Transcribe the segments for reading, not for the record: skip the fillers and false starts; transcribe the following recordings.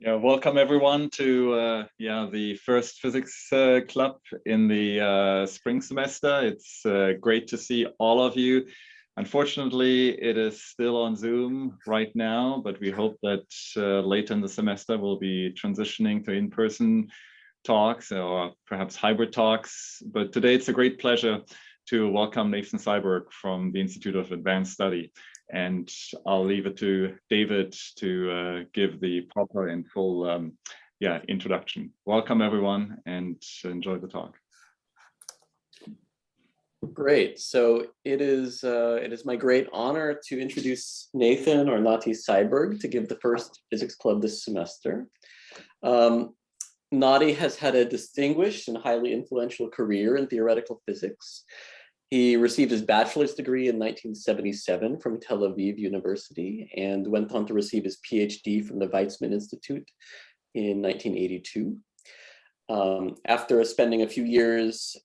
Yeah, welcome everyone to the first physics club in the spring semester. It's great to see all of you. Unfortunately, it is still on Zoom right now, but we hope that later in the semester we'll be transitioning to in-person talks or perhaps hybrid talks. But today it's a great pleasure to welcome Nathan Seiberg from the Institute of Advanced Study. And I'll leave it to David to give the proper and full introduction. Welcome everyone and enjoy the talk. Great. So it is my great honor to introduce Nathan or Nati Seiberg to give the first physics club this semester. Nati has had a distinguished and highly influential career in theoretical physics. He received his bachelor's degree in 1977 from Tel Aviv University and went on to receive his PhD from the Weizmann Institute in 1982. After spending a few years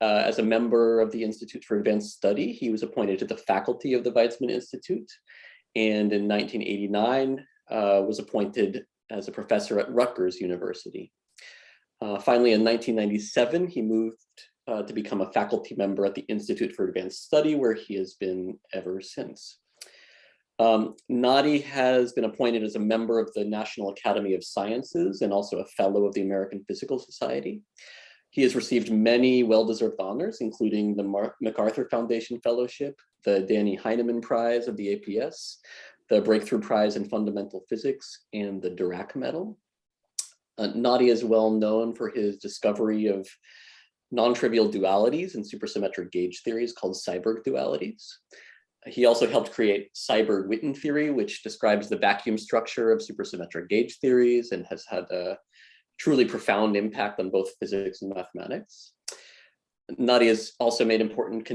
as a member of the Institute for Advanced Study, he was appointed to the faculty of the Weizmann Institute, and in 1989 was appointed as a professor at Rutgers University. Finally, in 1997, he moved to become a faculty member at the Institute for Advanced Study, where he has been ever since. Nati has been appointed as a member of the National Academy of Sciences and also a fellow of the American Physical Society. He has received many well-deserved honors, including the MacArthur Foundation Fellowship, the Danny Heinemann Prize of the APS, the Breakthrough Prize in Fundamental Physics, and the Dirac Medal. Nati is well known for his discovery of non-trivial dualities and supersymmetric gauge theories called Seiberg dualities. He also helped create Seiberg-Witten theory, which describes the vacuum structure of supersymmetric gauge theories and has had a truly profound impact on both physics and mathematics. Nati has also made important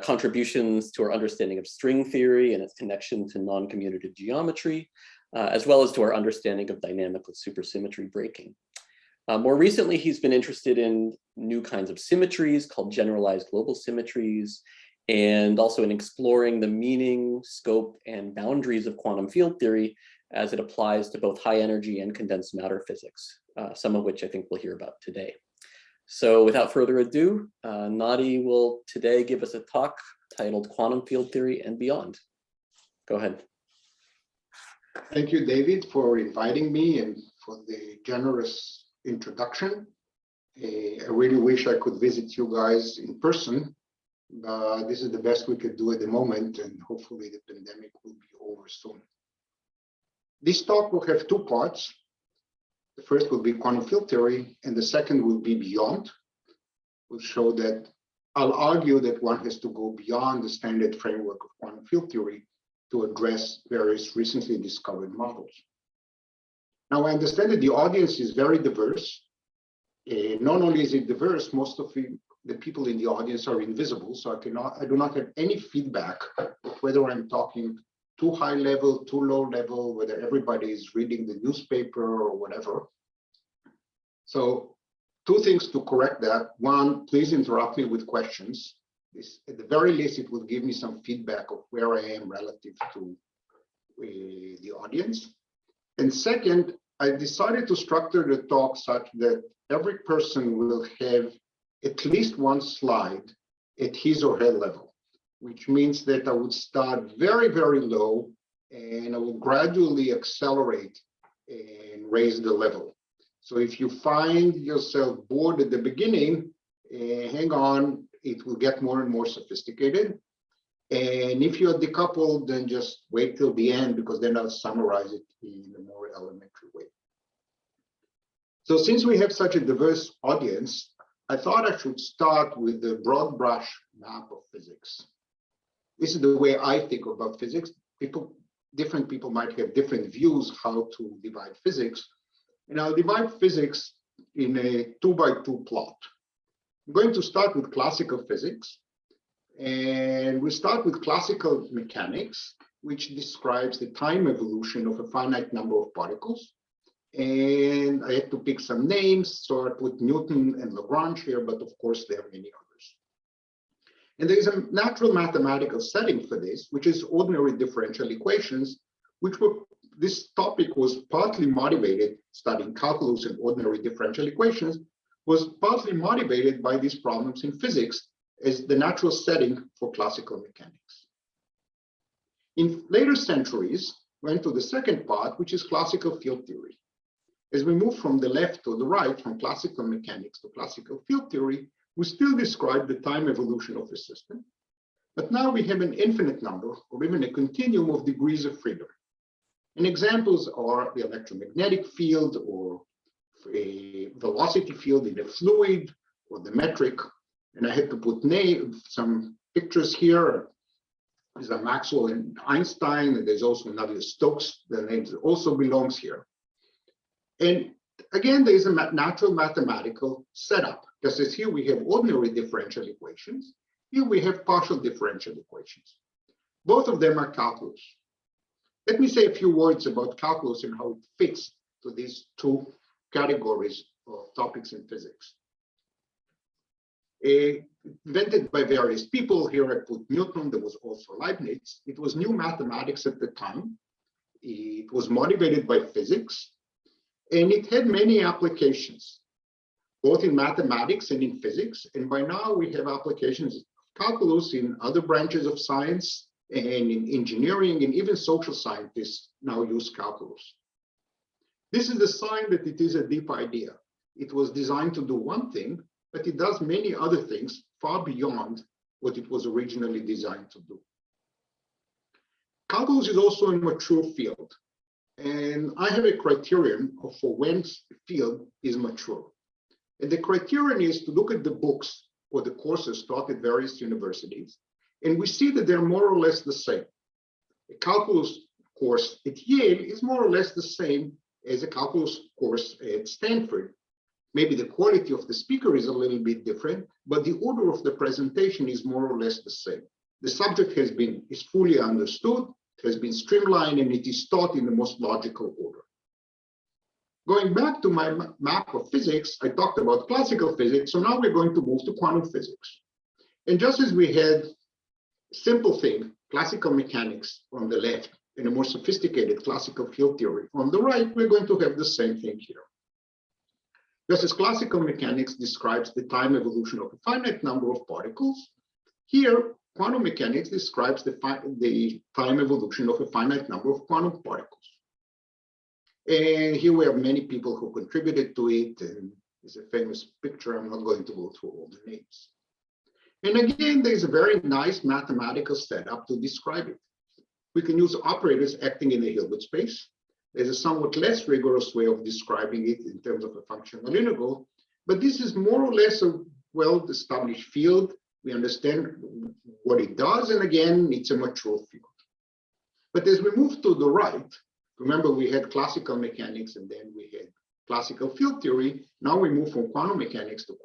contributions to our understanding of string theory and its connection to non-commutative geometry, as well as to our understanding of dynamical supersymmetry breaking. More recently, he's been interested in new kinds of symmetries called generalized global symmetries, and also in exploring the meaning, scope, and boundaries of quantum field theory as it applies to both high energy and condensed matter physics, some of which I think we'll hear about today. So without further ado, Nati will today give us a talk titled Quantum Field Theory and Beyond. Go ahead. Thank you, David, for inviting me and for the generous introduction. I really wish I could visit you guys in person. This is the best we could do at the moment, and hopefully the pandemic will be over soon. This talk will have two parts. The first will be quantum field theory, and the second will be beyond. We'll show that I'll argue that one has to go beyond the standard framework of quantum field theory to address various recently discovered models. Now, I understand that the audience is very diverse. Not only is it diverse, most of the people in the audience are invisible, so I do not have any feedback whether I'm talking too high level, too low level, whether everybody is reading the newspaper or whatever. So two things to correct that. One, please interrupt me with questions. At the very least, it will give me some feedback of where I am relative to the audience. And second, I decided to structure the talk such that every person will have at least one slide at his or her level, which means that I would start very, very low and I will gradually accelerate and raise the level. So if you find yourself bored at the beginning, hang on, it will get more and more sophisticated. And if you're decoupled, then just wait till the end, because then I'll summarize it in a more elementary way. So since we have such a diverse audience, I thought I should start with the broad brush map of physics. This is the way I think about physics. Different people might have different views how to divide physics. And I'll divide physics in a 2x2 plot. I'm going to start with classical physics. And we start with classical mechanics, which describes the time evolution of a finite number of particles. And I had to pick some names, so I put Newton and Lagrange here, but of course there are many others. And there is a natural mathematical setting for this, which is ordinary differential equations, which were this topic was partly motivated, studying calculus and ordinary differential equations, was partly motivated by these problems in physics as the natural setting for classical mechanics. In later centuries, went to the second part, which is classical field theory. As we move from the left to the right, from classical mechanics to classical field theory, we still describe the time evolution of a system, but now we have an infinite number or even a continuum of degrees of freedom. And examples are the electromagnetic field or a velocity field in a fluid or the metric. And I had to put some pictures here. These are Maxwell and Einstein, and there's also another Stokes, the name also belongs here. And again, there is a natural mathematical setup, just as here we have ordinary differential equations. Here we have partial differential equations. Both of them are calculus. Let me say a few words about calculus and how it fits to these two categories of topics in physics. Invented by various people, here I put Newton, there was also Leibniz. It was new mathematics at the time. It was motivated by physics, and it had many applications, both in mathematics and in physics. And by now we have applications of calculus in other branches of science and in engineering, and even social scientists now use calculus. This is the sign that it is a deep idea. It was designed to do one thing, but it does many other things far beyond what it was originally designed to do. Calculus is also a mature field, and I have a criterion for when a field is mature. And the criterion is to look at the books or the courses taught at various universities, and we see that they're more or less the same. A calculus course at Yale is more or less the same as a calculus course at Stanford. Maybe the quality of the speaker is a little bit different, but the order of the presentation is more or less the same. The subject is fully understood, has been streamlined, and it is taught in the most logical order. Going back to my map of physics, I talked about classical physics, so now we're going to move to quantum physics. And just as we had a simple thing, classical mechanics on the left, and a more sophisticated classical field theory on the right, we're going to have the same thing here. Just as classical mechanics describes the time evolution of a finite number of particles, here quantum mechanics describes the time evolution of a finite number of quantum particles. And here we have many people who contributed to it, and there's a famous picture. I'm not going to go through all the names. And again, there's a very nice mathematical setup to describe it. We can use operators acting in a Hilbert space. There's a somewhat less rigorous way of describing it in terms of a functional integral, but this is more or less a well-established field. We understand what it does, and again, it's a mature field. But as we move to the right, remember we had classical mechanics and then we had classical field theory. Now we move from quantum mechanics to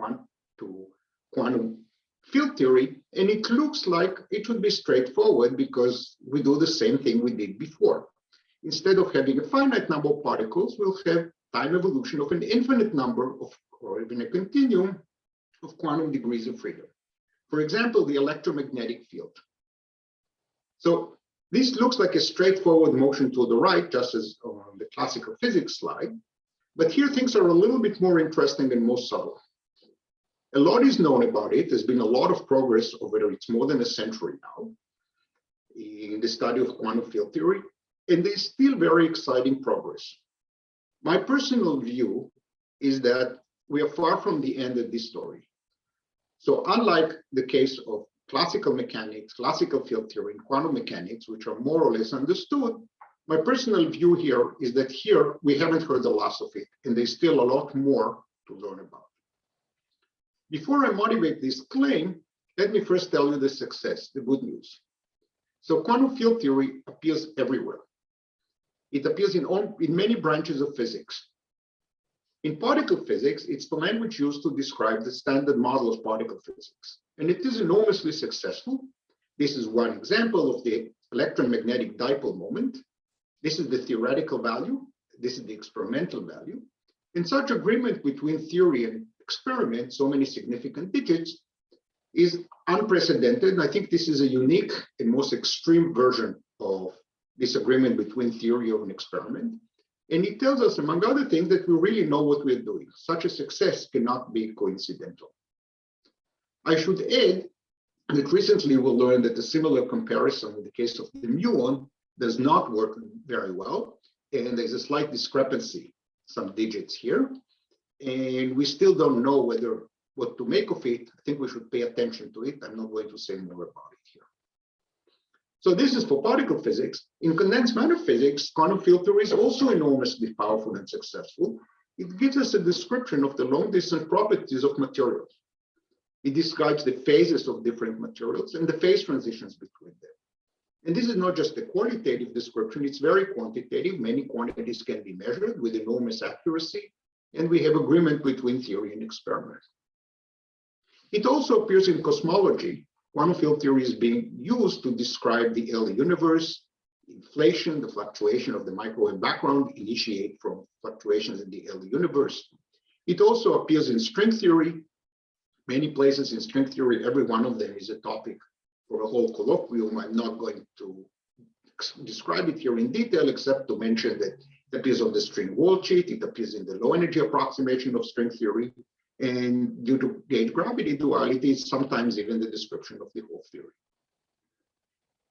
quantum field theory, and it looks like it would be straightforward because we do the same thing we did before. Instead of having a finite number of particles, we'll have time evolution of an infinite number of, or even a continuum of quantum degrees of freedom. For example, the electromagnetic field. So this looks like a straightforward motion to the right, just as on the classical physics slide. But here things are a little bit more interesting and more subtle. A lot is known about it. There's been a lot of progress over it's more than a century now in the study of quantum field theory. And there's still very exciting progress. My personal view is that we are far from the end of this story. So unlike the case of classical mechanics, classical field theory, and quantum mechanics, which are more or less understood, my personal view here is that here we haven't heard the last of it, and there's still a lot more to learn about. Before I motivate this claim, let me first tell you the success, the good news. So quantum field theory appears everywhere. It appears in many branches of physics. In particle physics, it's the language used to describe the standard model of particle physics. And it is enormously successful. This is one example of the electromagnetic dipole moment. This is the theoretical value. This is the experimental value. And such agreement between theory and experiment, so many significant digits, is unprecedented. And I think this is a unique and most extreme version of disagreement between theory and experiment. And it tells us, among other things, that we really know what we're doing. Such a success cannot be coincidental. I should add that recently we learned that a similar comparison in the case of the muon does not work very well. And there's a slight discrepancy, some digits here. And we still don't know what to make of it. I think we should pay attention to it. I'm not going to say more about it here. So this is for particle physics. In condensed matter physics, quantum field theory is also enormously powerful and successful. It gives us a description of the long distance properties of materials. It describes the phases of different materials and the phase transitions between them. And this is not just a qualitative description, it's very quantitative. Many quantities can be measured with enormous accuracy, and we have agreement between theory and experiment. It also appears in cosmology. Quantum field theory is being used to describe the early universe, inflation, the fluctuation of the microwave background initiate from fluctuations in the early universe. It also appears in string theory. Many places in string theory, every one of them is a topic for a whole colloquium. I'm not going to describe it here in detail, except to mention that it appears on the string wall sheet, it appears in the low energy approximation of string theory, and due to gauge gravity duality, sometimes even the description of the whole theory.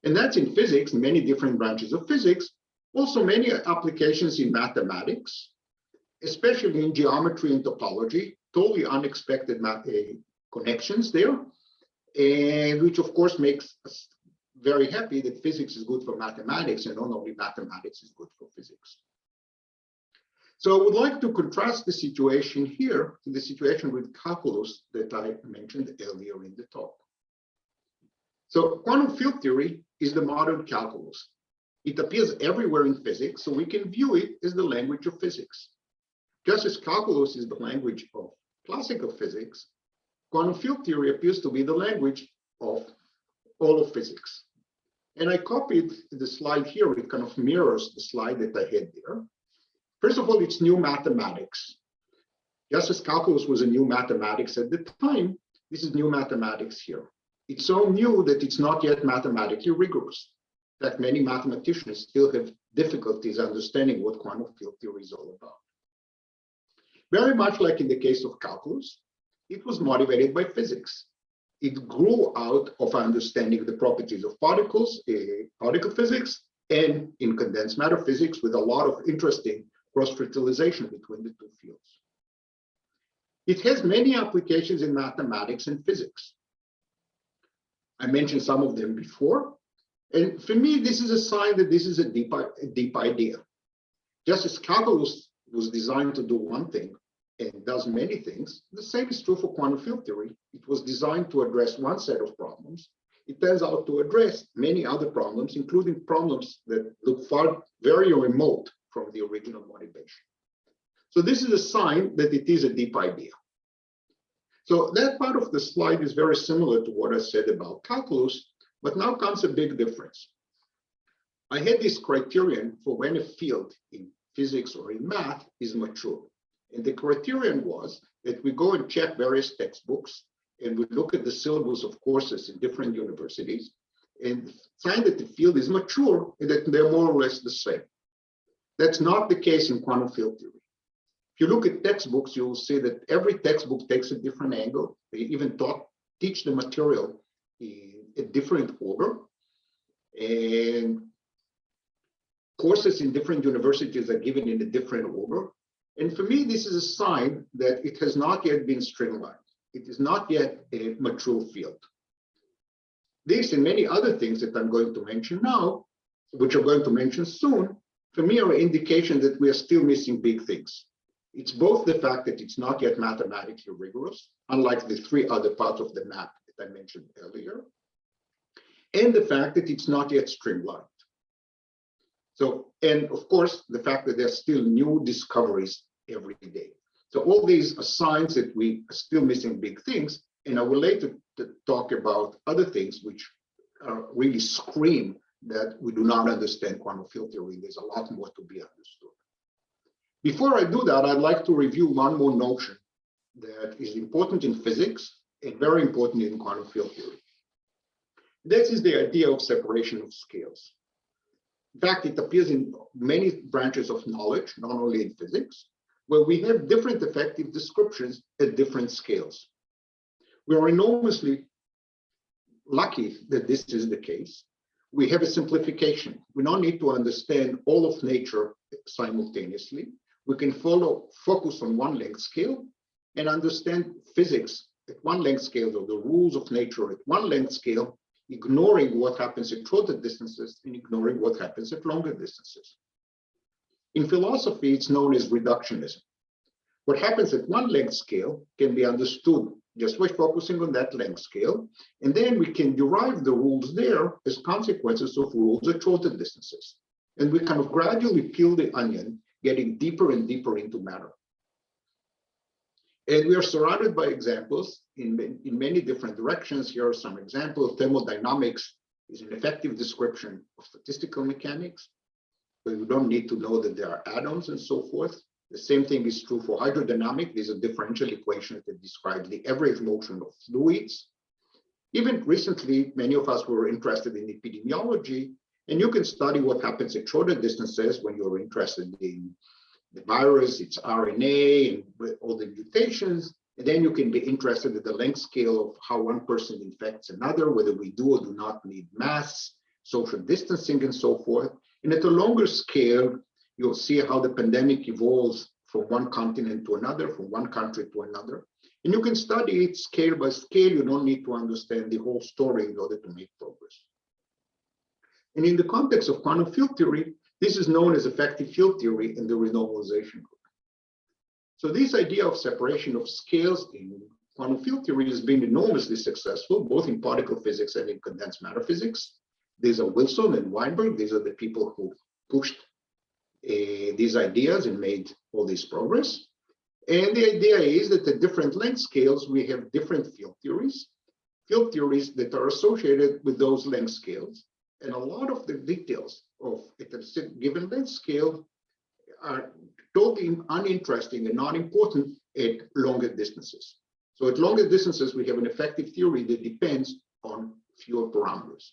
And that's in physics, many different branches of physics, also many applications in mathematics, especially in geometry and topology, totally unexpected connections there, and which of course makes us very happy that physics is good for mathematics, and not only mathematics is good for physics. So I would like to contrast the situation here to the situation with calculus that I mentioned earlier in the talk. So quantum field theory is the modern calculus. It appears everywhere in physics, so we can view it as the language of physics. Just as calculus is the language of classical physics, quantum field theory appears to be the language of all of physics. And I copied the slide here. It kind of mirrors the slide that I had there. First of all, it's new mathematics. Just as calculus was a new mathematics at the time, this is new mathematics here. It's so new that it's not yet mathematically rigorous. In fact, many mathematicians still have difficulties understanding what quantum field theory is all about. Very much like in the case of calculus, it was motivated by physics. It grew out of understanding the properties of particles, particle physics, and in condensed matter physics with a lot of interesting cross-fertilization between the two fields. It has many applications in mathematics and physics. I mentioned some of them before. And for me, this is a sign that this is a deep idea. Just as calculus was designed to do one thing and does many things, the same is true for quantum field theory. It was designed to address one set of problems. It turns out to address many other problems, including problems that look very remote from the original motivation. So this is a sign that it is a deep idea. So that part of the slide is very similar to what I said about calculus, but now comes a big difference. I had this criterion for when a field in physics or in math is mature. And the criterion was that we go and check various textbooks and we look at the syllabus of courses in different universities and find that the field is mature and that they're more or less the same. That's not the case in quantum field theory. If you look at textbooks, you will see that every textbook takes a different angle. They even teach the material in a different order. And courses in different universities are given in a different order. And for me, this is a sign that it has not yet been streamlined. It is not yet a mature field. This and many other things that I'm going to mention now, which I'm going to mention soon, for me are an indication that we are still missing big things. It's both the fact that it's not yet mathematically rigorous, unlike the three other parts of the map that I mentioned earlier, and the fact that it's not yet streamlined. So, and of course, the fact that there's still new discoveries every day. So all these are signs that we are still missing big things, and I will later talk about other things which really scream that we do not understand quantum field theory. There's a lot more to be understood. Before I do that, I'd like to review one more notion that is important in physics and very important in quantum field theory. This is the idea of separation of scales. In fact, it appears in many branches of knowledge, not only in physics, where we have different effective descriptions at different scales. We are enormously lucky that this is the case. We have a simplification. We don't need to understand all of nature simultaneously. We can focus on one length scale and understand physics at one length scale, or the rules of nature at one length scale, ignoring what happens at shorter distances and ignoring what happens at longer distances. In philosophy, it's known as reductionism. What happens at one length scale can be understood just by focusing on that length scale, and then we can derive the rules there as consequences of rules at shorter distances. And we kind of gradually peel the onion, getting deeper and deeper into matter. And we are surrounded by examples in many different directions. Here are some examples. Thermodynamics is an effective description of statistical mechanics, but we don't need to know that there are atoms and so forth. The same thing is true for hydrodynamics. These are differential equations that describe the average motion of fluids. Even recently, many of us were interested in epidemiology, and you can study what happens at shorter distances when you're interested in the virus, its RNA, and with all the mutations. And then you can be interested in the length scale of how one person infects another, whether we do or do not need masks, social distancing, and so forth. And at a longer scale, you'll see how the pandemic evolves from one continent to another, from one country to another. And you can study it scale by scale. You don't need to understand the whole story in order to make progress. And in the context of quantum field theory, this is known as effective field theory in the renormalization group. So this idea of separation of scales in quantum field theory has been enormously successful, both in particle physics and in condensed matter physics. These are Wilson and Weinberg. These are the people who pushed these ideas and made all this progress. And the idea is that at different length scales, we have different field theories that are associated with those length scales. And a lot of the details of a given length scale are totally uninteresting and not important at longer distances. So at longer distances, we have an effective theory that depends on fewer parameters.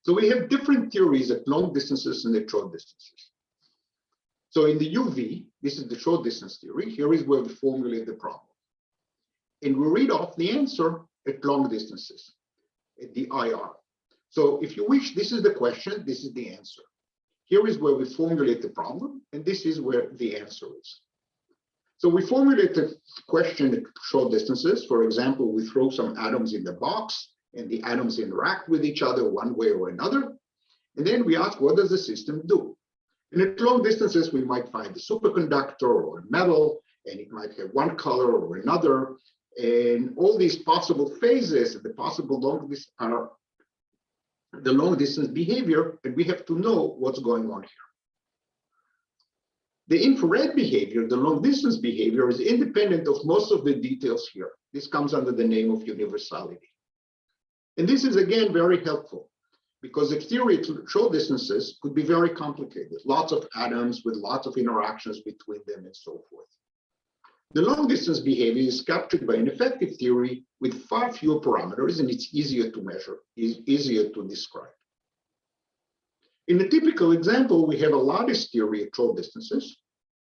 So we have different theories at long distances and at short distances. So in the UV, this is the short distance theory. Here is where we formulate the problem. And we read off the answer at long distances, at the IR. So if you wish, this is the question, this is the answer. Here is where we formulate the problem, and this is where the answer is. So we formulate the question at short distances. For example, we throw some atoms in the box, and the atoms interact with each other one way or another. And then we ask, what does the system do? And at long distances, we might find a superconductor or a metal, and it might have one color or another. And all these possible phases, the possible long distance are the long distance behavior, and we have to know what's going on here. The infrared behavior, the long distance behavior, is independent of most of the details here. This comes under the name of universality. And this is, again, very helpful because the theory at short distances could be very complicated, lots of atoms with lots of interactions between them and so forth. The long distance behavior is captured by an effective theory with far fewer parameters, and it's easier to measure, easier to describe. In a typical example, we have a lattice theory at short distances,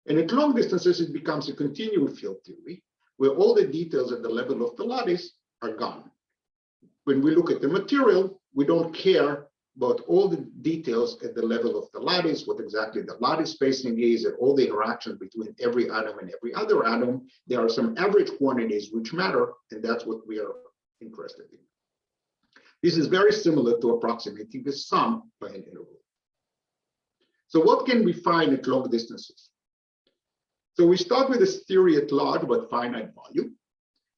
and at long distances, it becomes a continuum field theory, where all the details at the level of the lattice are gone. When we look at the material, we don't care about all the details at the level of the lattice, what exactly the lattice spacing is, and all the interactions between every atom and every other atom. There are some average quantities which matter, and that's what we are interested in. This is very similar to approximating the sum by an interval. So what can we find at long distances? So we start with this theory at large but finite volume.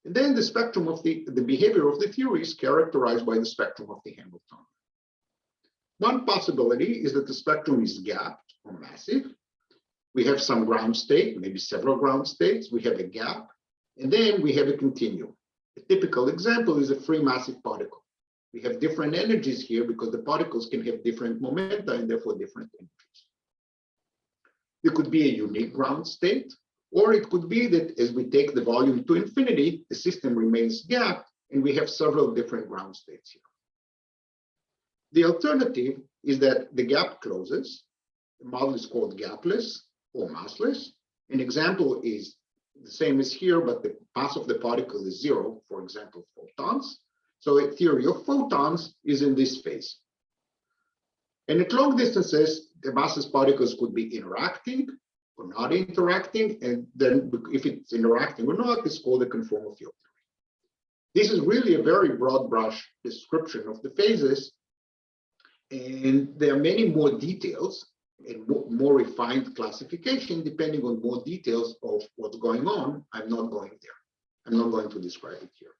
And then the spectrum of the behavior of the theory is characterized by the spectrum of the Hamiltonian. One possibility is that the spectrum is gapped or massive. We have some ground state, maybe several ground states. We have a gap, and then we have a continuum. A typical example is a free massive particle. We have different energies here because the particles can have different momenta and therefore different energies. There could be a unique ground state, or it could be that as we take the volume to infinity, the system remains gapped, and we have several different ground states here. The alternative is that the gap closes. The model is called gapless or massless. An example is the same as here, but the mass of the particle is 0, for example, photons. So a theory of photons is in this phase. And at long distances, the massless particles could be interacting or not interacting. And then if it's interacting or not, it's called a conformal field theory. This is really a very broad brush description of the phases. And there are many more details and more refined classification depending on more details of what's going on. I'm not going there. I'm not going to describe it here.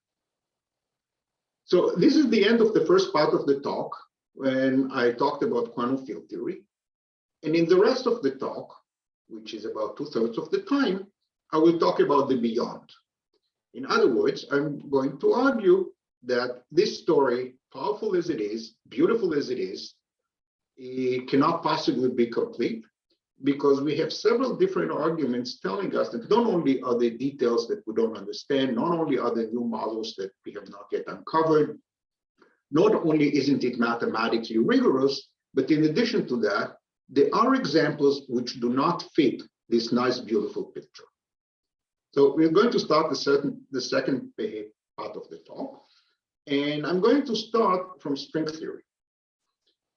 So this is the end of the first part of the talk when I talked about quantum field theory. And in the rest of the talk, which is about 2/3 of the time, I will talk about the beyond. In other words, I'm going to argue that this story, powerful as it is, beautiful as it is, it cannot possibly be complete because we have several different arguments telling us that not only are there details that we don't understand, not only are there new models that we have not yet uncovered, not only isn't it mathematically rigorous, but in addition to that, there are examples which do not fit this nice, beautiful picture. So we're going to start the second part of the talk, and I'm going to start from string theory.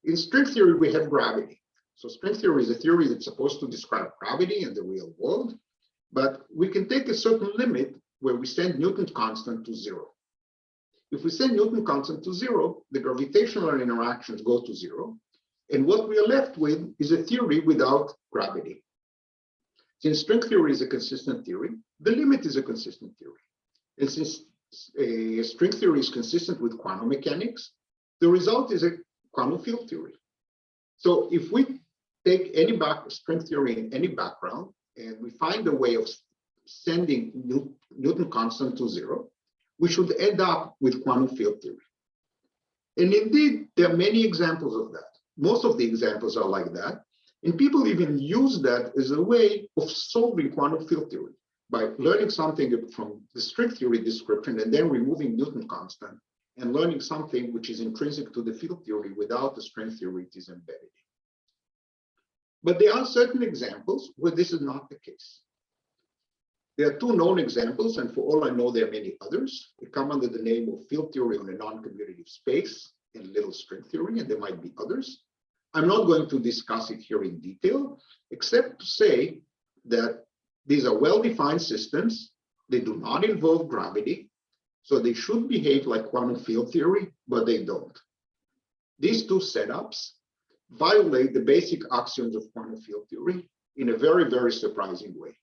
In string theory, we have gravity. So string theory is a theory that's supposed to describe gravity in the real world, but we can take a certain limit where we send Newton's constant to 0. If we send Newton's constant to 0, the gravitational interactions go to 0, and what we are left with is a theory without gravity. Since string theory is a consistent theory, the limit is a consistent theory. And since string theory is consistent with quantum mechanics, the result is a quantum field theory. So if we take any string theory in any background and we find a way of sending Newton constant to 0, we should end up with quantum field theory. And indeed, there are many examples of that. Most of the examples are like that. And people even use that as a way of solving quantum field theory by learning something from the string theory description and then removing Newton constant and learning something which is intrinsic to the field theory without the string theory it is embedded in. But there are certain examples where this is not the case. There are two known examples, and for all I know, there are many others. They come under the name of field theory on a non-commutative space and little string theory, and there might be others. I'm not going to discuss it here in detail, except to say that these are well-defined systems. They do not involve gravity, so they should behave like quantum field theory, but they don't. These two setups violate the basic axioms of quantum field theory in a very, very surprising way.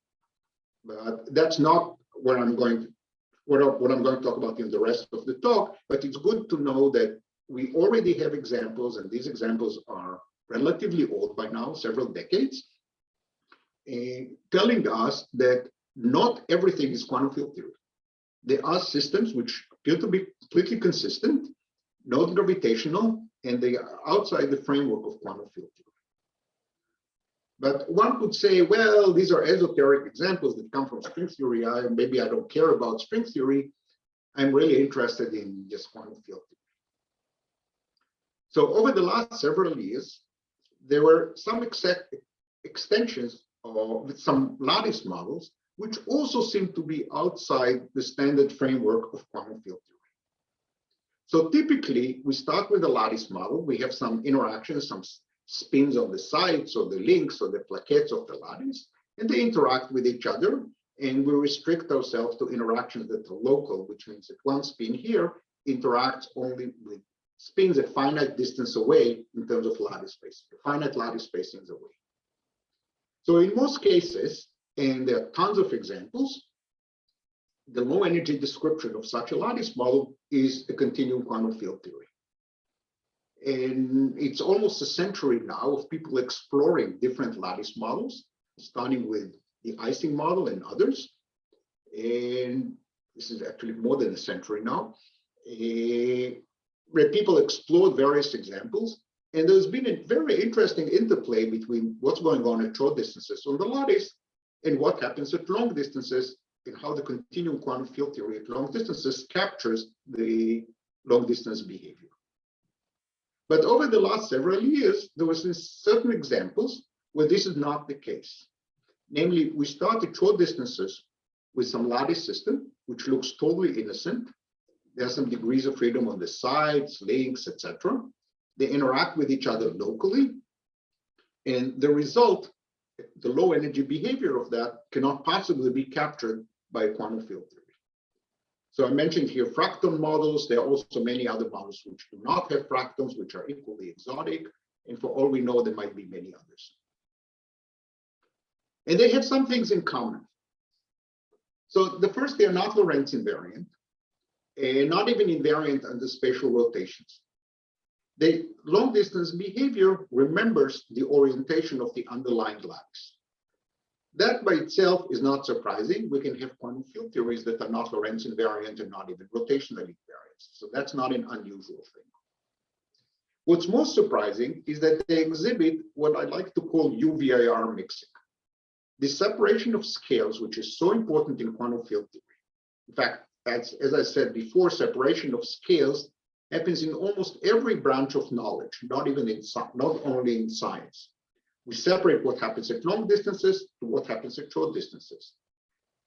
But that's not what I'm going to talk about in the rest of the talk, but it's good to know that we already have examples, and these examples are relatively old by now, several decades, telling us that not everything is quantum field theory. There are systems which appear to be completely consistent, not gravitational, and they are outside the framework of quantum field theory. But one could say, well, these are esoteric examples that come from string theory. Maybe I don't care about string theory. I'm really interested in just quantum field theory. So over the last several years, there were some extensions with some lattice models, which also seem to be outside the standard framework of quantum field theory. So typically, we start with a lattice model. We have some interactions, some spins on the sides or the links or the plaquettes of the lattice, and they interact with each other. And we restrict ourselves to interactions that are local, which means that one spin here interacts only with spins a finite distance away in terms of lattice spacing, finite lattice spacings away. So in most cases, and there are tons of examples, the low energy description of such a lattice model is a continuum quantum field theory. And it's almost a century now of people exploring different lattice models, starting with the Ising model and others. And this is actually more than a century now, where people explored various examples. And there's been a very interesting interplay between what's going on at short distances on the lattice and what happens at long distances, and how the continuum quantum field theory at long distances captures the long distance behavior. But over the last several years, there was certain examples where this is not the case. Namely, we started short distances with some lattice system, which looks totally innocent. There are some degrees of freedom on the sides, links, etc. They interact with each other locally. And the result, the low energy behavior of that cannot possibly be captured by a quantum field theory. So I mentioned here fractal models. There are also many other models which do not have fractals, which are equally exotic. And for all we know, there might be many others. And they have some things in common. So the first, they are not Lorentz invariant, and not even invariant under spatial rotations. The long distance behavior remembers the orientation of the underlying lattice. That by itself is not surprising. We can have quantum field theories that are not Lorentz invariant and not even rotational invariant. So that's not an unusual thing. What's most surprising is that they exhibit what I like to call UVIR mixing. The separation of scales, which is so important in quantum field theory. In fact, as I said before, separation of scales happens in almost every branch of knowledge, not only in science. We separate what happens at long distances to what happens at short distances.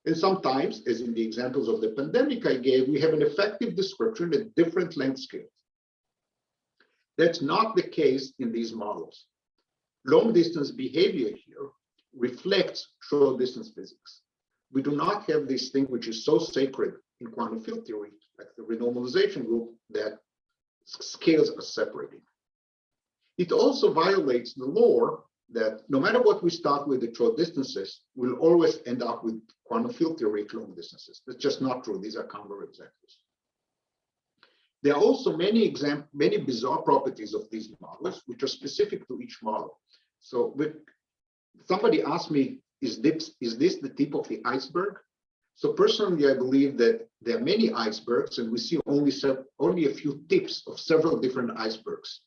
And sometimes, as in the examples of the pandemic I gave, we have an effective description at different length scales. That's not the case in these models. Long distance behavior here reflects short distance physics. We do not have this thing which is so sacred in quantum field theory, like the renormalization group, that scales are separated. It also violates the law that no matter what we start with at short distances, we'll always end up with quantum field theory at long distances. That's just not true. These are counterexamples. There are also many bizarre properties of these models, which are specific to each model. So somebody asked me, is this the tip of the iceberg? So personally, I believe that there are many icebergs, and we see only a few tips of several different icebergs.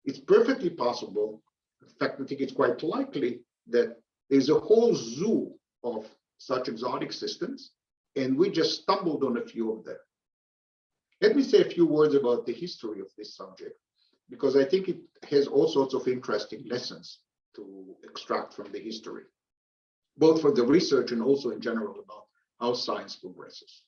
It's perfectly possible, in fact, I think it's quite likely, that there's a whole zoo of such exotic systems, and we just stumbled on a few of them. Let me say a few words about the history of this subject, because I think it has all sorts of interesting lessons to extract from the history, both for the research and also in general about how science progresses.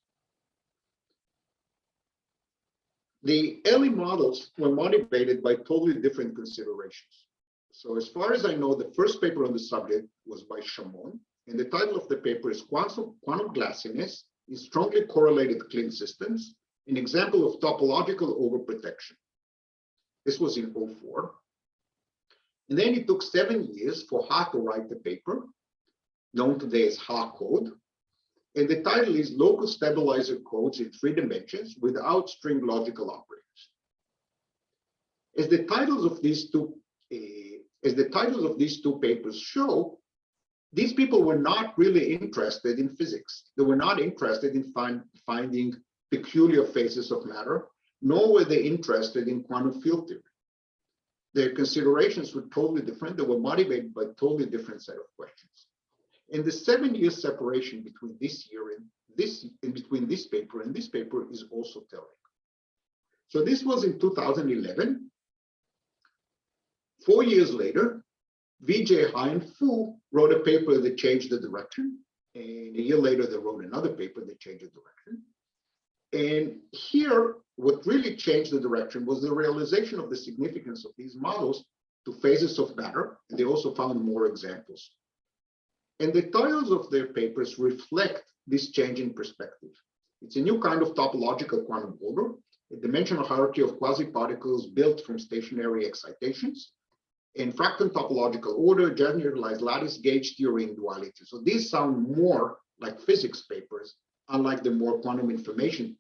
The early models were motivated by totally different considerations. So as far as I know, the first paper on the subject was by Chamon, and the title of the paper is Quantum Glassiness in Strongly Correlated Clean Systems, an example of topological overprotection. This was in 2004. And then it took 7 years for Ha to write the paper, known today as Ha code. And the title is Local Stabilizer Codes in 3 Dimensions Without String Logical Operators. As the titles of these two papers show, these people were not really interested in physics. They were not interested in finding peculiar phases of matter, nor were they interested in quantum field theory. Their considerations were totally different. They were motivated by a totally different set of questions. And the 7-year separation between this year and between this paper and this paper is also telling. So this was in 2011. 4 years later, Vijay, Ha, and Fu wrote a paper that changed the direction. And a year later, they wrote another paper that changed the direction. And here, what really changed the direction was the realization of the significance of these models to phases of matter. And they also found more examples. And the titles of their papers reflect this change in perspective. It's a new kind of topological quantum order, a dimensional hierarchy of quasi-particles built from stationary excitations, and fractal topological order, generalized lattice gauge theory and duality. So these sound more like physics papers, unlike the more quantum information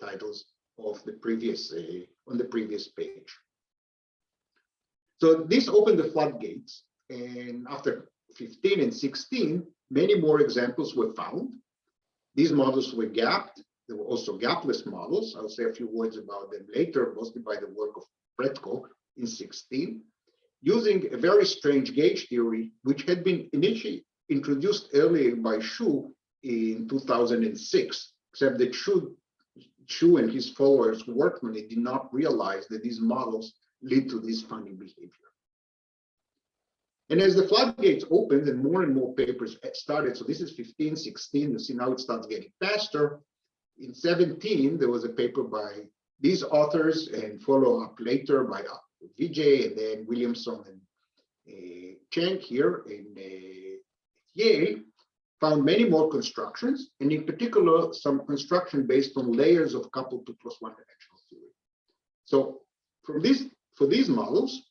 titles of the previous on the previous page. So this opened the floodgates, and after 15 and 16, many more examples were found. These models were gapped. There were also gapless models. I'll say a few words about them later, mostly by the work of Pretko in 16, using a very strange gauge theory, which had been initially introduced earlier by Xu in 2006, except that Xu Xu and his followers who worked on it did not realize that these models lead to this funny behavior. And as the floodgates opened and more papers started, so this is 15, 16, you see now it starts getting faster. In 17, there was a paper by these authors and follow up later by Vijay and then Williamson and Cheng here in Yale, found many more constructions, and in particular, some construction based on layers of coupled 2+1 dimensional theory. So for these models,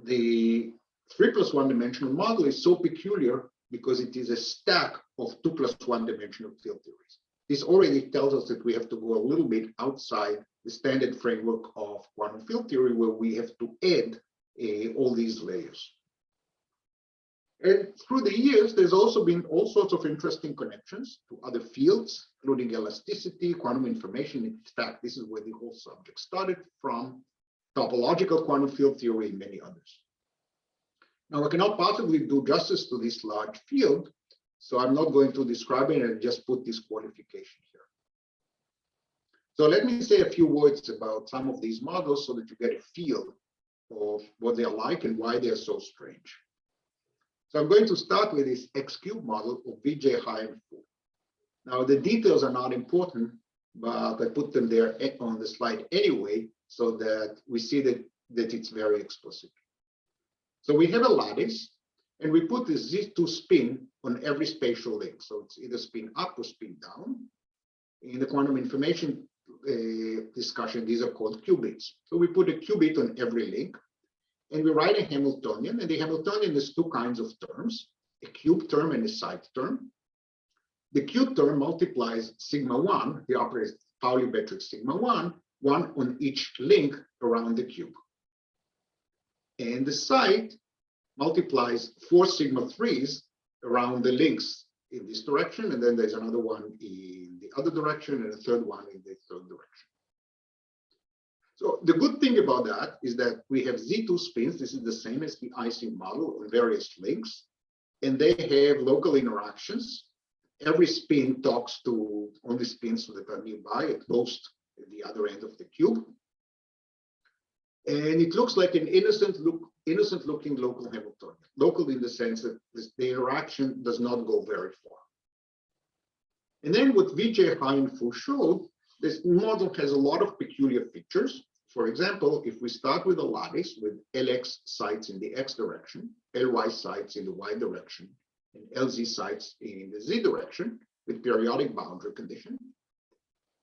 the 3+1 dimensional model is so peculiar because it is a stack of 2+1 dimensional field theories. This already tells us that we have to go a little bit outside the standard framework of quantum field theory, where we have to add all these layers. And through the years, there's also been all sorts of interesting connections to other fields, including elasticity, quantum information. In fact, this is where the whole subject started from, topological quantum field theory, and many others. Now, I cannot possibly do justice to this large field, so I'm not going to describe it and just put this qualification here. So let me say a few words about some of these models so that you get a feel of what they're like and why they're so strange. So I'm going to start with this X-cube model of Vijay, Hai, and Fu. Now, the details are not important, but I put them there on the slide anyway, so that we see that it's very explicit. So we have a lattice, and we put this Z2 spin on every spatial link. So it's either spin up or spin down. In the quantum information discussion, these are called qubits. So we put a qubit on every link, and we write a Hamiltonian, and the Hamiltonian is two kinds of terms, a cube term and a side term. The cube term multiplies sigma 1, the operator Pauli metric sigma 1 on each link around the cube. And the side multiplies 4 sigma 3s around the links in this direction, and then there's another one in the other direction, and a third one in the third direction. So the good thing about that is that we have Z2 spins. This is the same as the IC model on various links, and they have local interactions. Every spin talks to only spins that are nearby at most at the other end of the cube. And it looks like an innocent looking local Hamiltonian. Local in the sense that the interaction does not go very far. And then what Vijay, Hai, and Fu showed, this model has a lot of peculiar features. For example, if we start with a lattice with Lx sites in the x direction, Ly sites in the y direction, and Lz sites in the z direction with periodic boundary condition,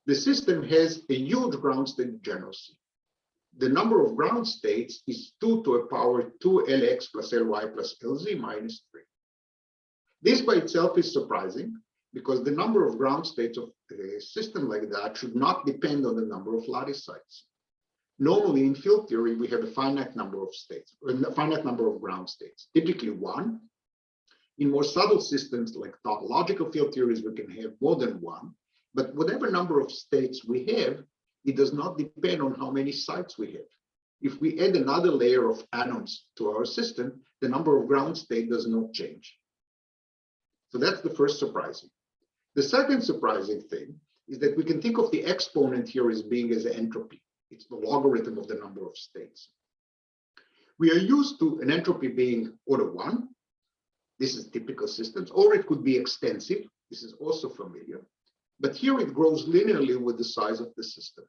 the system has a huge ground state degeneracy. The number of ground states is 2 to the power 2 Lx plus Ly plus Lz minus 3. This by itself is surprising because the number of ground states of a system like that should not depend on the number of lattice sites. Normally, in field theory, we have a finite number of states, or a finite number of ground states, typically 1. In more subtle systems like topological field theories, we can have more than 1. But whatever number of states we have, it does not depend on how many sites we have. If we add another layer of atoms to our system, the number of ground state does not change. So that's the first surprising. The second surprising thing is that we can think of the exponent here as being as entropy. It's the logarithm of the number of states. We are used to an entropy being order 1. This is typical systems, or it could be extensive. This is also familiar. But here it grows linearly with the size of the system.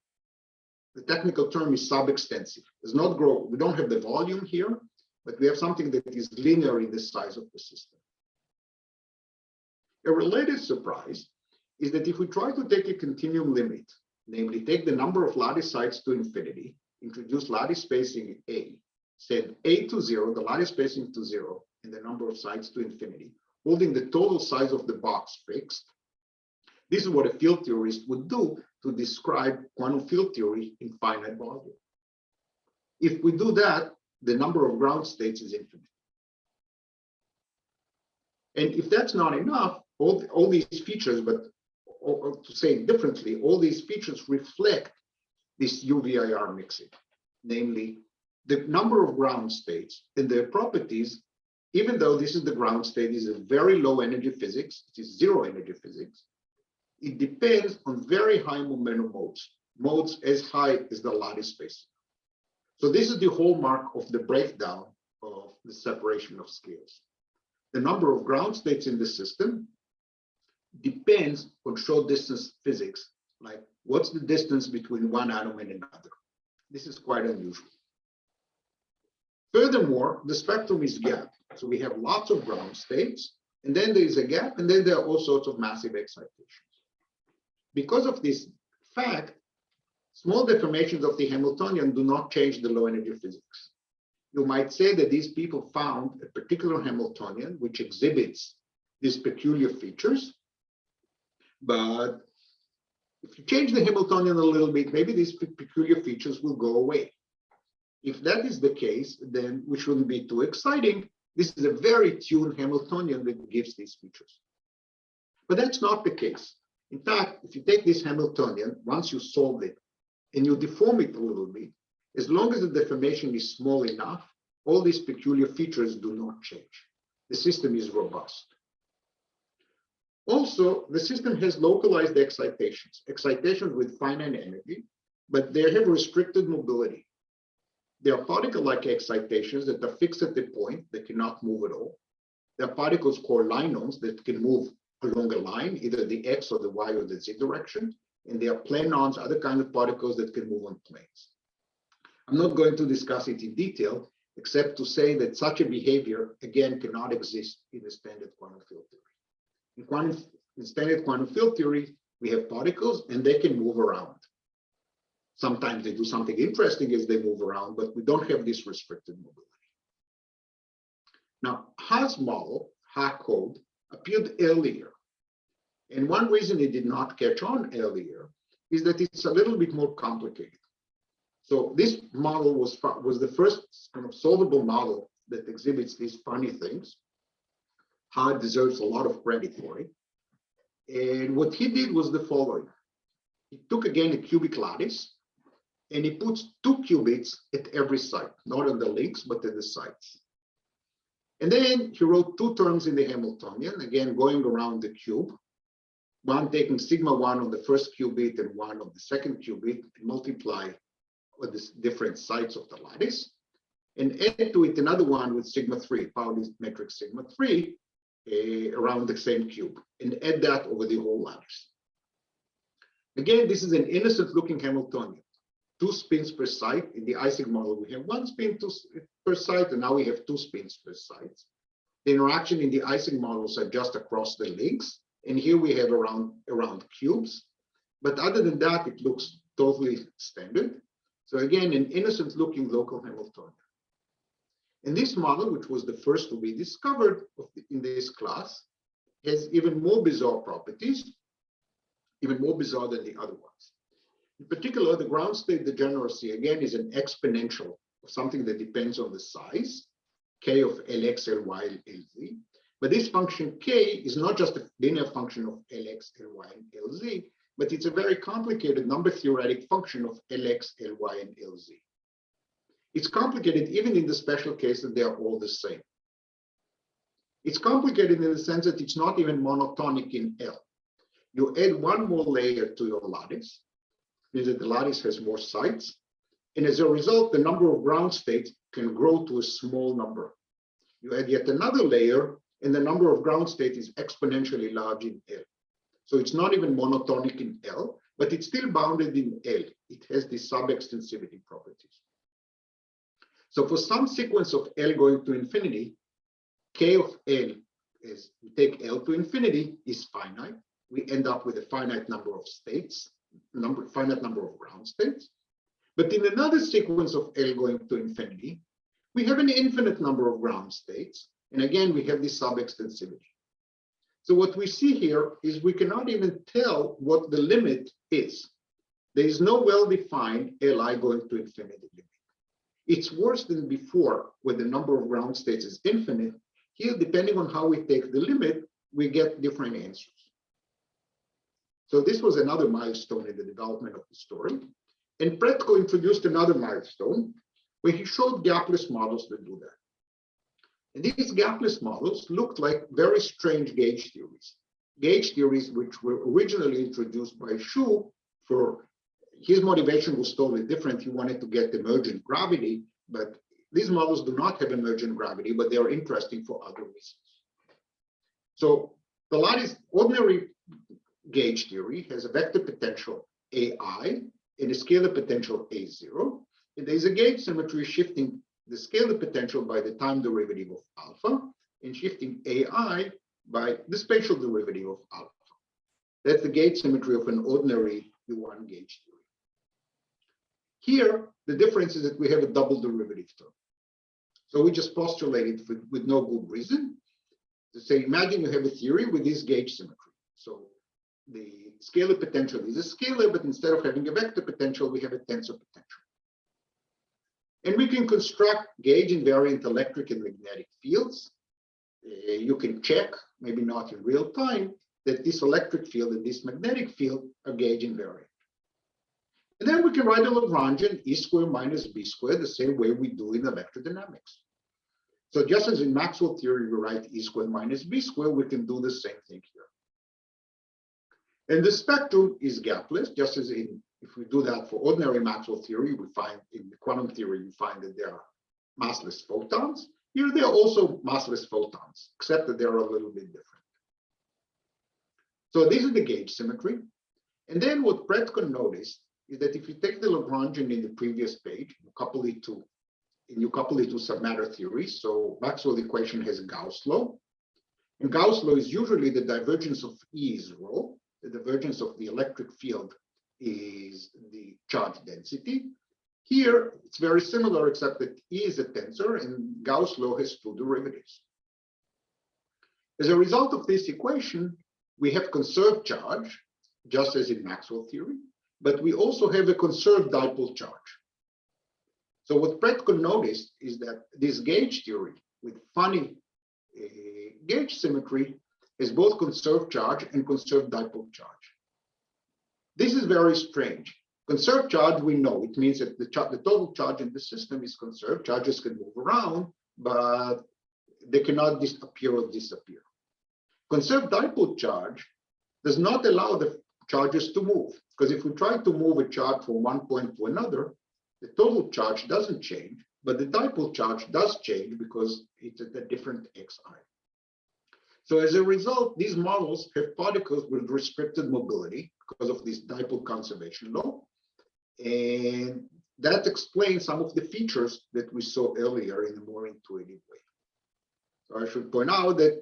The technical term is sub-extensive. It does not grow. We don't have the volume here, but we have something that is linear in the size of the system. A related surprise is that if we try to take a continuum limit, namely take the number of lattice sites to infinity, introduce lattice spacing A, set A to 0, the lattice spacing to 0, and the number of sites to infinity, holding the total size of the box fixed, this is what a field theorist would do to describe quantum field theory in finite volume. If we do that, the number of ground states is infinite. And if that's not enough, all these features, but or to say it differently, all these features reflect this UVIR mixing, namely the number of ground states and their properties. Even though this is the ground state, is a very low energy physics, it is zero energy physics. It depends on very high momentum modes as high as the lattice space. So this is the hallmark of the breakdown of the separation of scales. The number of ground states in the system depends on short distance physics, like what's the distance between one atom and another. This is quite unusual. Furthermore, the spectrum is gapped. So we have lots of ground states, and then there is a gap, and then there are all sorts of massive excitations. Because of this fact, small deformations of the Hamiltonian do not change the low energy physics. You might say that these people found a particular Hamiltonian which exhibits these peculiar features, but if you change the Hamiltonian a little bit, maybe these peculiar features will go away. If that is the case, then we shouldn't be too exciting. This is a very tuned Hamiltonian that gives these features. But that's not the case. In fact, if you take this Hamiltonian, once you solve it and you deform it a little bit, as long as the deformation is small enough, all these peculiar features do not change. The system is robust. Also, the system has localized excitations with finite energy, but they have restricted mobility. There are particle-like excitations that are fixed at the point, that cannot move at all. There are particles called linons that can move along a line, either the X or the Y or the Z direction. And there are planons, other kinds of particles that can move on planes. I'm not going to discuss it in detail, except to say that such a behavior, again, cannot exist in the standard quantum field theory. In standard quantum field theory, we have particles and they can move around. Sometimes they do something interesting as they move around, but we don't have this restricted mobility. Now, Ha's model, Ha code, appeared earlier. And one reason it did not catch on earlier is that it's a little bit more complicated. So this model was the first kind of solvable model that exhibits these funny things. Ha deserves a lot of credit for it. And what he did was the following. He took again a cubic lattice and he puts 2 qubits at every site, not on the links, but at the sites. And then he wrote 2 terms in the Hamiltonian, again, going around the cube, one taking sigma 1 on the first qubit and 1 on the second qubit, and multiply with the different sites of the lattice, and add to it another one with sigma 3, Pauli metric sigma 3, around the same cube, and add that over the whole lattice. Again, this is an innocent looking Hamiltonian. 2 spins per site. In the Ising model, we have 1 spin per site, and now we have 2 spins per site. The interaction in the Ising models are just across the links, and here we have around cubes. But other than that, it looks totally standard. So again, an innocent looking local Hamiltonian. And this model, which was the first to be discovered in this class, has even more bizarre properties, even more bizarre than the other ones. In particular, the ground state degeneracy, again, is an exponential of something that depends on the size, k of Lx, Ly, and Lz. But this function k is not just a linear function of Lx, Ly, and Lz, but it's a very complicated number theoretic function of Lx, Ly, and Lz. It's complicated even in the special case that they are all the same. It's complicated in the sense that it's not even monotonic in L. You add 1 more layer to your lattice, means that the lattice has more sites, and as a result, the number of ground states can grow to a small number. You add yet another layer, and the number of ground states is exponentially large in L. So it's not even monotonic in L, but it's still bounded in L. It has the sub-extensivity properties. So for some sequence of L going to infinity, K of L is, we take L to infinity, is finite. We end up with a finite number of states, finite number of ground states. But in another sequence of L going to infinity, we have an infinite number of ground states. And again, we have this sub-extensivity. So what we see here is we cannot even tell what the limit is. There is no well-defined Li going to infinity limit. It's worse than before, where the number of ground states is infinite. Here, depending on how we take the limit, we get different answers. So this was another milestone in the development of the story. And Pretko introduced another milestone where he showed gapless models that do that. And these gapless models looked like very strange gauge theories. gauge theories which were originally introduced by Suha. For his motivation was totally different. He wanted to get emergent gravity, but these models do not have emergent gravity, but they are interesting for other reasons. So the lattice ordinary gauge theory has a vector potential AI and a scalar potential A0. And there's a gauge symmetry shifting the scalar potential by the time derivative of alpha and shifting AI by the spatial derivative of alpha. That's the gauge symmetry of an ordinary U1 gauge theory. Here, the difference is that we have a double derivative term. So we just postulated with no good reason to say, imagine you have a theory with this gauge symmetry. So the scalar potential is a scalar, but instead of having a vector potential, we have a tensor potential. And we can construct gauge invariant electric and magnetic fields. You can check, maybe not in real time, that this electric field and this magnetic field are gauge invariant. And then we can write a Lagrangian E squared minus B squared the same way we do in electrodynamics. So just as in Maxwell theory, we write E squared minus B squared, we can do the same thing here. And the spectrum is gapless, just as in, if we do that for ordinary Maxwell theory, we find in the quantum theory, we find that there are massless photons. Here, there are also massless photons, except that they're a little bit different. So this is the gauge symmetry. And then what Predkin noticed is that if you take the Lagrangian in the previous page, you couple it to submatter theory. So Maxwell equation has a Gauss law. And Gauss law is usually the divergence of E is rho. The divergence of the electric field is the charge density. Here, it's very similar, except that E is a tensor and Gauss law has two derivatives. As a result of this equation, we have conserved charge, just as in Maxwell theory, but we also have a conserved dipole charge. So what Predkin noticed is that this gauge theory with funny gauge symmetry is both conserved charge and conserved dipole charge. This is very strange. Conserved charge, we know, it means that the total charge in the system is conserved. Charges can move around, but they cannot appear or disappear. Conserved dipole charge does not allow the charges to move, because if we try to move a charge from one point to another, the total charge doesn't change, but the dipole charge does change because it's at a different xi. So as a result, these models have particles with restricted mobility because of this dipole conservation law. And that explains some of the features that we saw earlier in a more intuitive way. So I should point out that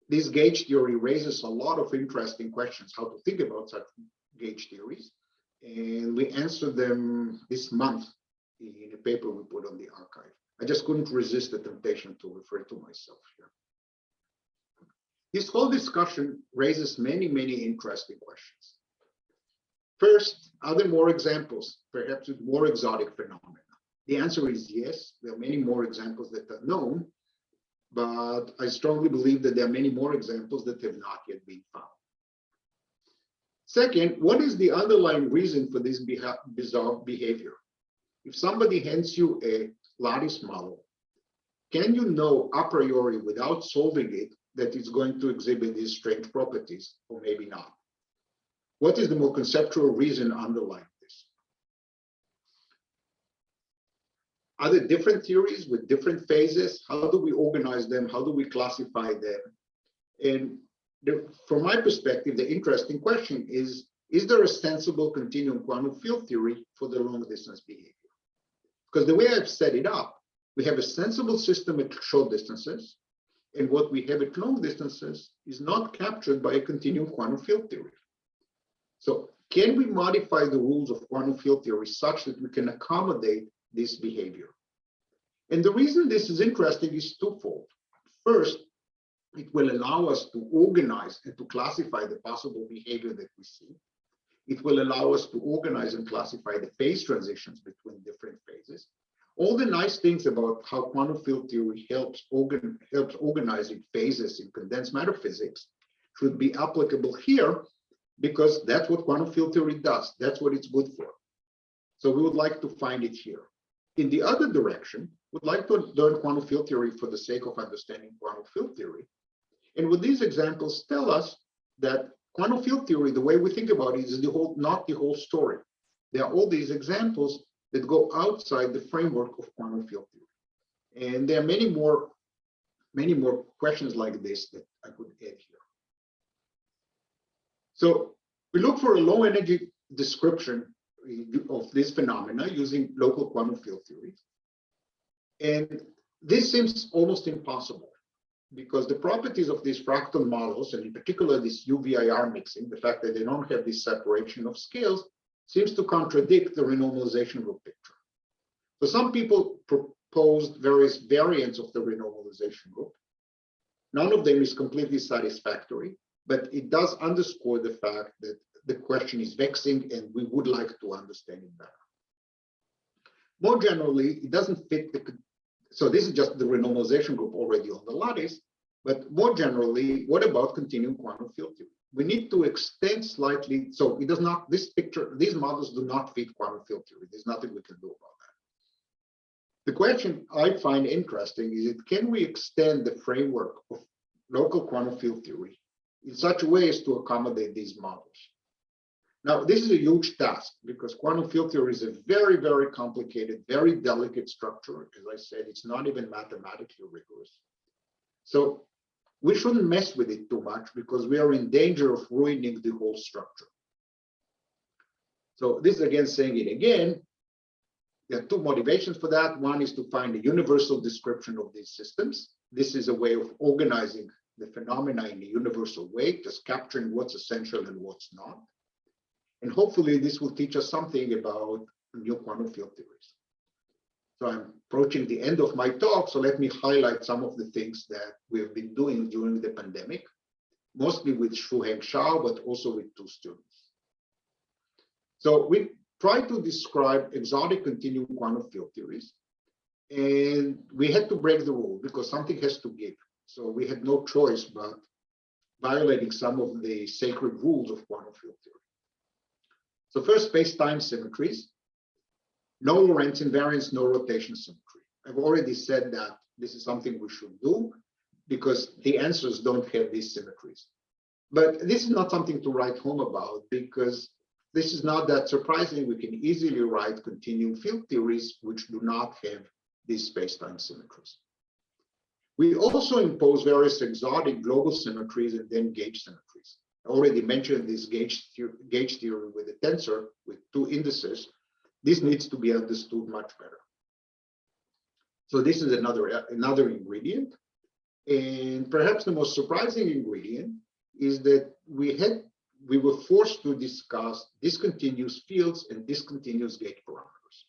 this gauge theory raises a lot of interesting questions, how to think about such gauge theories. And we answered them this month in a paper we put on the archive. I just couldn't resist the temptation to refer to myself here. This whole discussion raises many, many interesting questions. First, are there more examples, perhaps with more exotic phenomena? The answer is yes. There are many more examples that are known, but I strongly believe that there are many more examples that have not yet been found. Second, what is the underlying reason for this bizarre behavior? If somebody hands you a lattice model, can you know a priori without solving it that it's going to exhibit these strange properties, or maybe not? What is the more conceptual reason underlying this? Are there different theories with different phases? How do we organize them? How do we classify them? And from my perspective, the interesting question is there a sensible continuum quantum field theory for the long distance behavior? Because the way I've set it up, we have a sensible system at short distances, and what we have at long distances is not captured by a continuum quantum field theory. So can we modify the rules of quantum field theory such that we can accommodate this behavior? And the reason this is interesting is twofold. First, it will allow us to organize and to classify the possible behavior that we see. It will allow us to organize and classify the phase transitions between different phases. All the nice things about how quantum field theory helps organizing phases in condensed matter physics should be applicable here, because that's what quantum field theory does. That's what it's good for. So we would like to find it here. In the other direction, we'd like to learn quantum field theory for the sake of understanding quantum field theory. And what these examples tell us that quantum field theory, the way we think about it, is not the whole story. There are all these examples that go outside the framework of quantum field theory. And there are many more questions like this that I could add here. So we look for a low energy description of this phenomena using local quantum field theory. And this seems almost impossible because the properties of these fractal models, and in particular this UVIR mixing, the fact that they don't have this separation of scales, seems to contradict the renormalization group picture. So some people proposed various variants of the renormalization group. None of them is completely satisfactory, but it does underscore the fact that the question is vexing and we would like to understand it better. More generally, it doesn't fit so this is just the renormalization group already on the lattice, but more generally, what about continuum quantum field theory? We need to extend slightly, so it does not, these models do not fit quantum field theory. There's nothing we can do about that. The question I find interesting is, can we extend the framework of local quantum field theory in such a way as to accommodate these models? Now, this is a huge task because quantum field theory is a very, very complicated, very delicate structure. As I said, it's not even mathematically rigorous. So we shouldn't mess with it too much because we are in danger of ruining the whole structure. So this is again saying it again. There are two motivations for that. One is to find a universal description of these systems. This is a way of organizing the phenomena in a universal way, just capturing what's essential and what's not. And hopefully this will teach us something about new quantum field theories. So I'm approaching the end of my talk, so let me highlight some of the things that we have been doing during the pandemic, mostly with Suha Gürsey, but also with two students. So we try to describe exotic continuum quantum field theories, and we had to break the rule because something has to give. So we had no choice but violating some of the sacred rules of quantum field theory. So first, space-time symmetries. No Lorentz invariance, no rotation symmetry. I've already said that this is something we should do because the answers don't have these symmetries. But this is not something to write home about because this is not that surprising. We can easily write continuum field theories which do not have these space-time symmetries. We also impose various exotic global symmetries and then gauge symmetries. I already mentioned this gauge theory with a tensor with two indices. This needs to be understood much better. So this is another ingredient. And perhaps the most surprising ingredient is that we were forced to discuss discontinuous fields and discontinuous gauge parameters.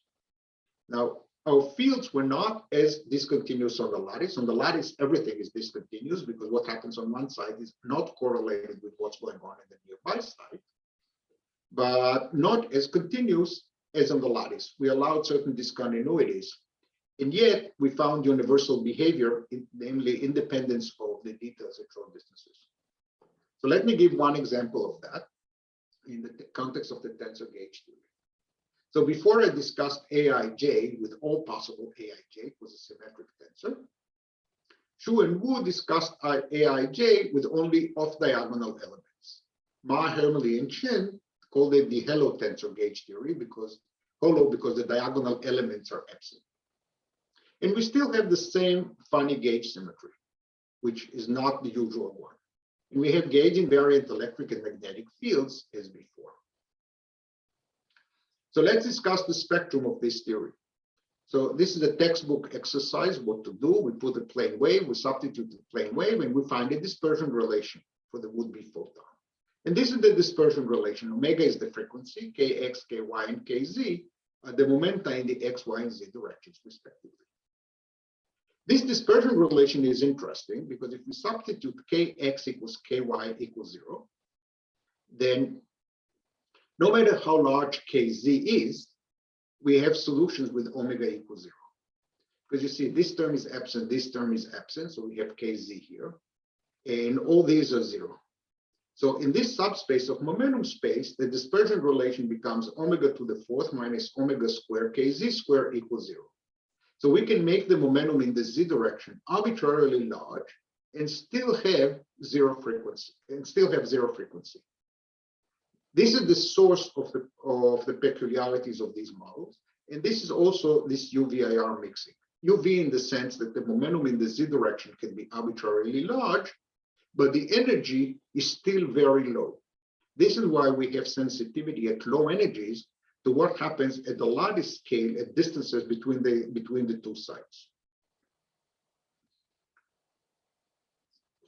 Now, our fields were not as discontinuous on the lattice. On the lattice, everything is discontinuous because what happens on one side is not correlated with what's going on in the nearby side, but not as continuous as on the lattice. We allowed certain discontinuities, and yet we found universal behavior, namely independence of the details at short distances. So let me give one example of that in the context of the tensor gauge theory. So before I discussed Aij with all possible Aij, it was a symmetric tensor. Xu and Wu discussed Aij with only off-diagonal elements. Ma, Hermele, and Chen called it the Hello tensor gauge theory because the diagonal elements are absent. And we still have the same funny gauge symmetry, which is not the usual one. And we have gauge invariant electric and magnetic fields as before. So let's discuss the spectrum of this theory. So this is a textbook exercise, what to do. We put a plane wave, we substitute the plane wave, and we find a dispersion relation for the would-be photon. And this is the dispersion relation. Omega is the frequency, kx, ky, and kz are the momenta in the x, y, and z directions, respectively. This dispersion relation is interesting because if we substitute kx equals ky equals 0, then no matter how large kz is, we have solutions with omega equals 0. Because you see, this term is absent, this term is absent, so we have kz here, and all these are 0. So in this subspace of momentum space, the dispersion relation becomes omega to the fourth minus omega squared kz squared equals 0. So we can make the momentum in the z direction arbitrarily large and still have zero frequency. This is the source of the peculiarities of these models. And this is also this UVIR mixing. UV in the sense that the momentum in the Z direction can be arbitrarily large, but the energy is still very low. This is why we have sensitivity at low energies to what happens at the lattice scale at distances between the two sites.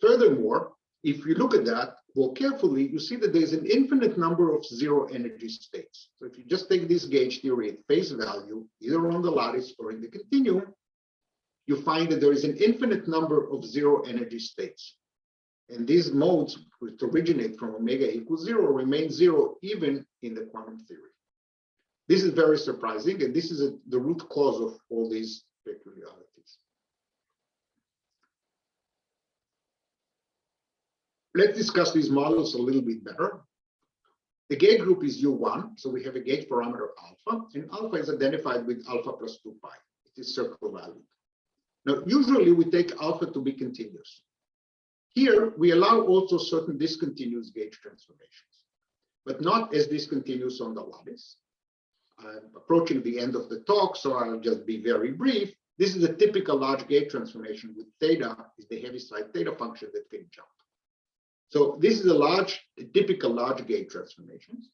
Furthermore, if you look at that more carefully, you see that there's an infinite number of zero energy states. So if you just take this gauge theory at face value, either on the lattice or in the continuum, you find that there is an infinite number of zero energy states. And these modes, which originate from omega equals zero, remain zero even in the quantum theory. This is very surprising, and this is the root cause of all these peculiarities. Let's discuss these models a little bit better. The gauge group is U1, so we have a gauge parameter alpha, and alpha is identified with alpha plus 2 pi. It is circle valued. Now, usually we take alpha to be continuous. Here, we allow also certain discontinuous gauge transformations, but not as discontinuous on the lattice. I'm approaching the end of the talk, so I'll just be very brief. This is a typical large gauge transformation with theta is the Heaviside theta function that can jump. So this is a typical large gauge transformations.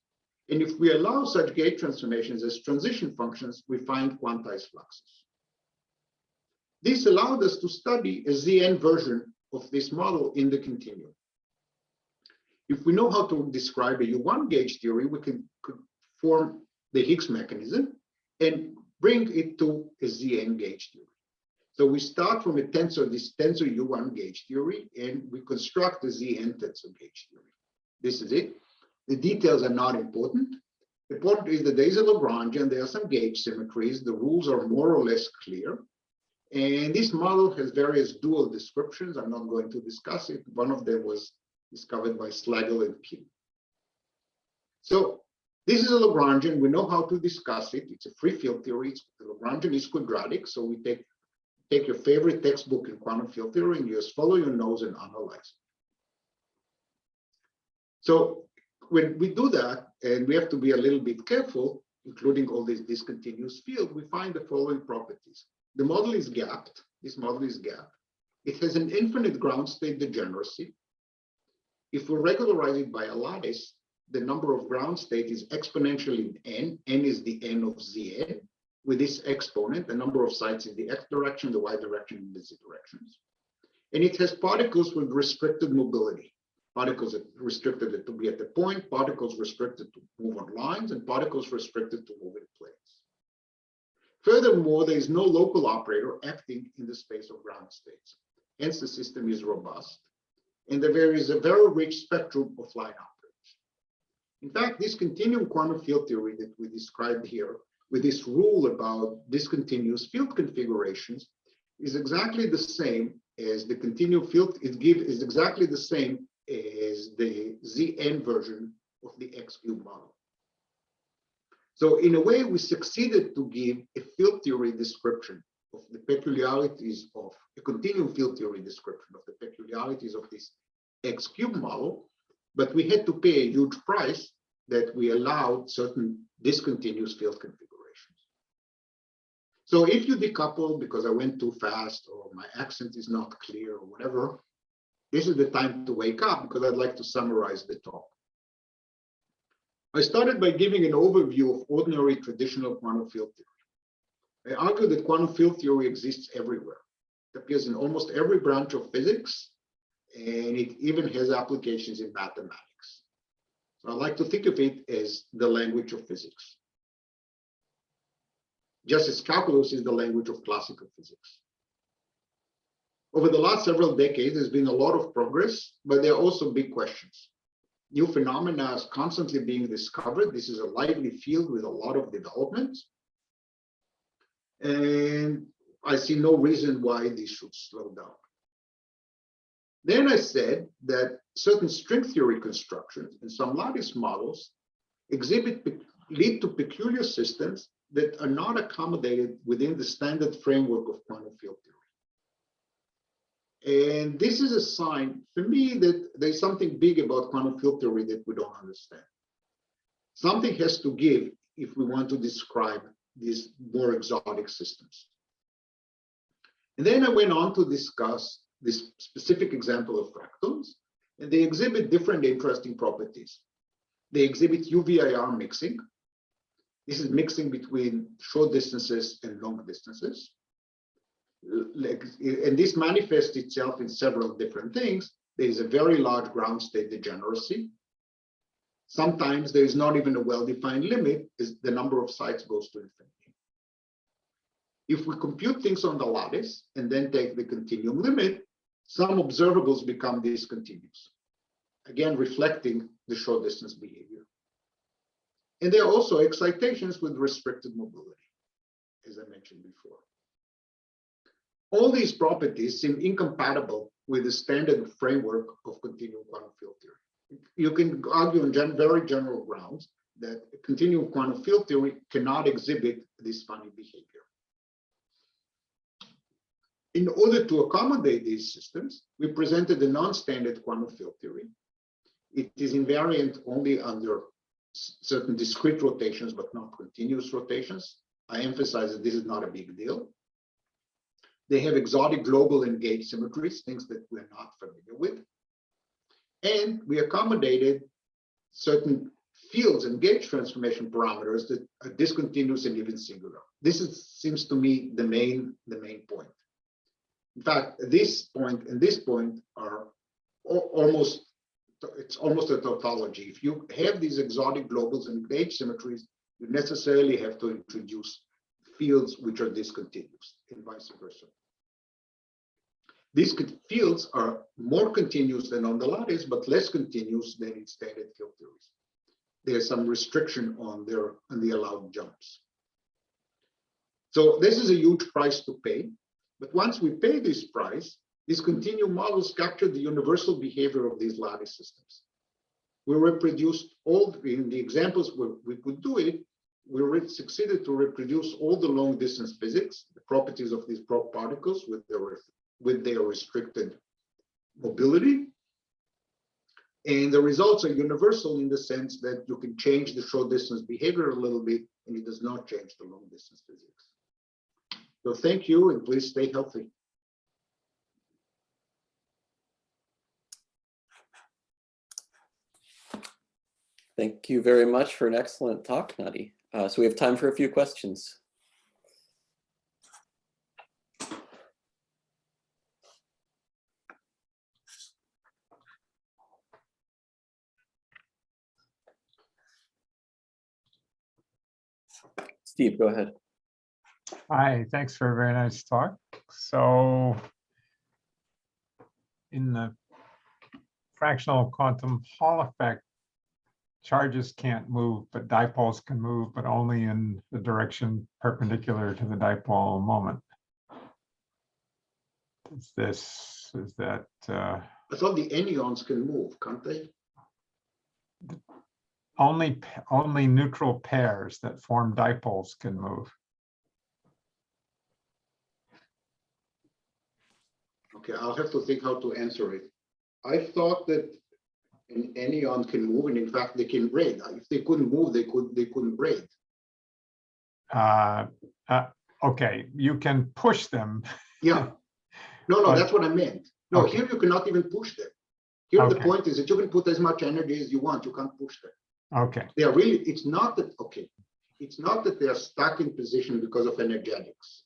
And if we allow such gauge transformations as transition functions, we find quantized fluxes. This allowed us to study a Zn version of this model in the continuum. If we know how to describe a U1 gauge theory, we could form the Higgs mechanism and bring it to a Zn gauge theory. So we start from this tensor U1 gauge theory, and we construct the Zn tensor gauge theory. This is it. The details are not important. The point is that there is a Lagrangian, there are some gauge symmetries, the rules are more or less clear. And this model has various dual descriptions. I'm not going to discuss it. One of them was discovered by Slagle and Kim. So this is a Lagrangian. We know how to discuss it. It's a free field theory. The Lagrangian is quadratic. So we take your favorite textbook in quantum field theory and you just follow your nose and analyze it. So when we do that, and we have to be a little bit careful, including all this discontinuous field, we find the following properties. The model is gapped. This model is gapped. It has an infinite ground state degeneracy. If we regularize it by a lattice, the number of ground states is exponentially n. N is the n of Zn. With this exponent, the number of sites in the x direction, the y direction, and the z directions. And it has particles with restricted mobility. Particles that restricted to be at the point, particles restricted to move on lines, and particles restricted to move in planes. Furthermore, there is no local operator acting in the space of ground states. Hence, the system is robust. And there is a very rich spectrum of line operators. In fact, this continuum quantum field theory that we described here, with this rule about discontinuous field configurations, is exactly the same as the continuum field. Is exactly the same as the Zn version of the X cube model. So in a way, we succeeded to give a field theory description of the peculiarities of a continuum field theory description of the peculiarities of this X cube model, but we had to pay a huge price that we allowed certain discontinuous field configurations. So if you decouple because I went too fast or my accent is not clear or whatever, this is the time to wake up because I'd like to summarize the talk. I started by giving an overview of ordinary traditional quantum field theory. I argue that quantum field theory exists everywhere. It appears in almost every branch of physics, and it even has applications in mathematics. So I like to think of it as the language of physics. Just as calculus is the language of classical physics. Over the last several decades, there's been a lot of progress, but there are also big questions. New phenomena are constantly being discovered. This is a lively field with a lot of development. And I see no reason why this should slow down. Then I said that certain string theory constructions and some lattice models lead to peculiar systems that are not accommodated within the standard framework of quantum field theory. And this is a sign for me that there's something big about quantum field theory that we don't understand. Something has to give if we want to describe these more exotic systems. And then I went on to discuss this specific example of fractals, and they exhibit different interesting properties. They exhibit UVIR mixing. This is mixing between short distances and long distances. And this manifests itself in several different things. There is a very large ground state degeneracy. Sometimes there is not even a well-defined limit, as the number of sites goes to infinity. If we compute things on the lattice and then take the continuum limit, some observables become discontinuous, again reflecting the short distance behavior. And there are also excitations with restricted mobility, as I mentioned before. All these properties seem incompatible with the standard framework of continuum quantum field theory. You can argue on very general grounds that continuum quantum field theory cannot exhibit this funny behavior. In order to accommodate these systems, we presented a non-standard quantum field theory. It is invariant only under certain discrete rotations, but not continuous rotations. I emphasize that this is not a big deal. They have exotic global and gauge symmetries, things that we're not familiar with. And we accommodated certain fields and gauge transformation parameters that are discontinuous and even singular. Seems to me the main point. In fact, this point and this point are almost a tautology. If you have these exotic globals and gauge symmetries, you necessarily have to introduce fields which are discontinuous and vice versa. These fields are more continuous than on the lattice, but less continuous than in standard field theories. There's some restriction on the allowed jumps. So this is a huge price to pay. But once we pay this price, these continuum models capture the universal behavior of these lattice systems. We reproduced all, in the examples where we could do it, we succeeded to reproduce all the long distance physics, the properties of these particles with their restricted mobility. And the results are universal in the sense that you can change the short distance behavior a little bit, and it does not change the long distance physics. So thank you, and please stay healthy. Thank you very much for an excellent talk, Nadi. So we have time for a few questions. Steve, go ahead. Hi, thanks for a very nice talk. So in the fractional quantum Hall effect, charges can't move, but dipoles can move, but only in the direction perpendicular to the dipole moment. I thought the anyons can move, can't they? Only neutral pairs that form dipoles can move. Okay, I'll have to think how to answer it. I thought that an anyon can move, and in fact they can braid. If they couldn't move, they couldn't braid. Okay, you can push them. Yeah. No, that's what I meant. No, okay. Here you cannot even push them. Here the point is that you can put as much energy as you want. You can't push them. Okay. They are really. It's not that. Okay. It's not that they are stuck in position because of energetics.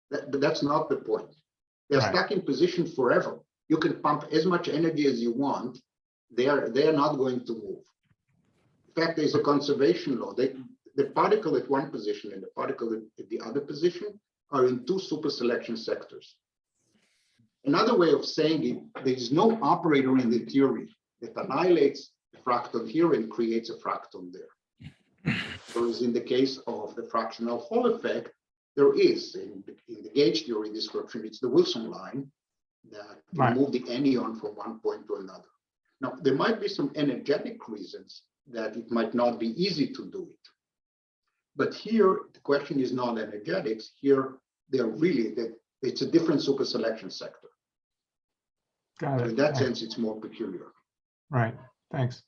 But that's not the point. They're stuck in position forever. You can pump as much energy as you want. They are not going to move. In fact, there's a conservation law. The particle at one position and the particle at the other position are in two superselection sectors. Another way of saying it, there is no operator in the theory that annihilates a fractal here and creates a fractal there. Whereas in the case of the fractional Hall effect, there is, in the gauge theory description, it's the Wilson line that can move the anyon from one point to another. Now, there might be some energetic reasons that it might not be easy to do it. But here, the question is not energetics. Here, they're really, it's a different superselection sector. Got So it. in that Thanks. sense, it's more peculiar. Right, thanks.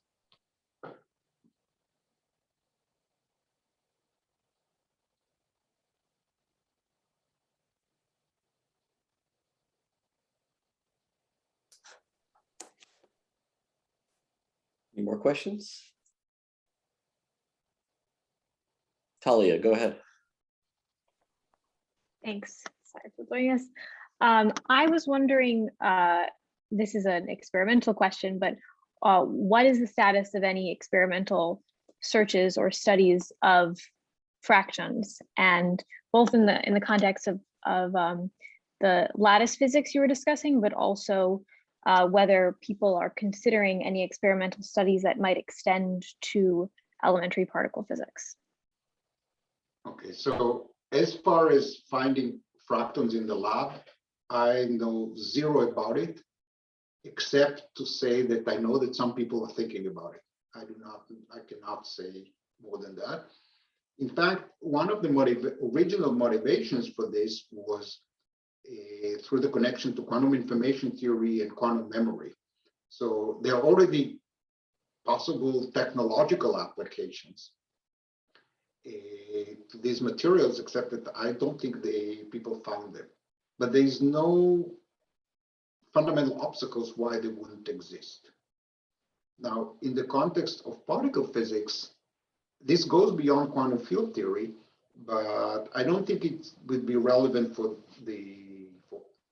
Any more questions? Talia, go ahead. Thanks. Sorry for doing this. I was wondering, this is an experimental question, but what is the status of any experimental searches or studies of fractions, and both in the context of the lattice physics you were discussing, but also whether people are considering any experimental studies that might extend to elementary particle physics? Okay, so as far as finding fractons in the lab, I know zero about it, except to say that I know that some people are thinking about it. I cannot say more than that. In fact, one of the original motivations for this was through the connection to quantum information theory and quantum memory. So there are already possible technological applications to these materials, except that I don't think people found them. But there is no fundamental obstacles why they wouldn't exist. Now, in the context of particle physics, this goes beyond quantum field theory, but I don't think it would be relevant for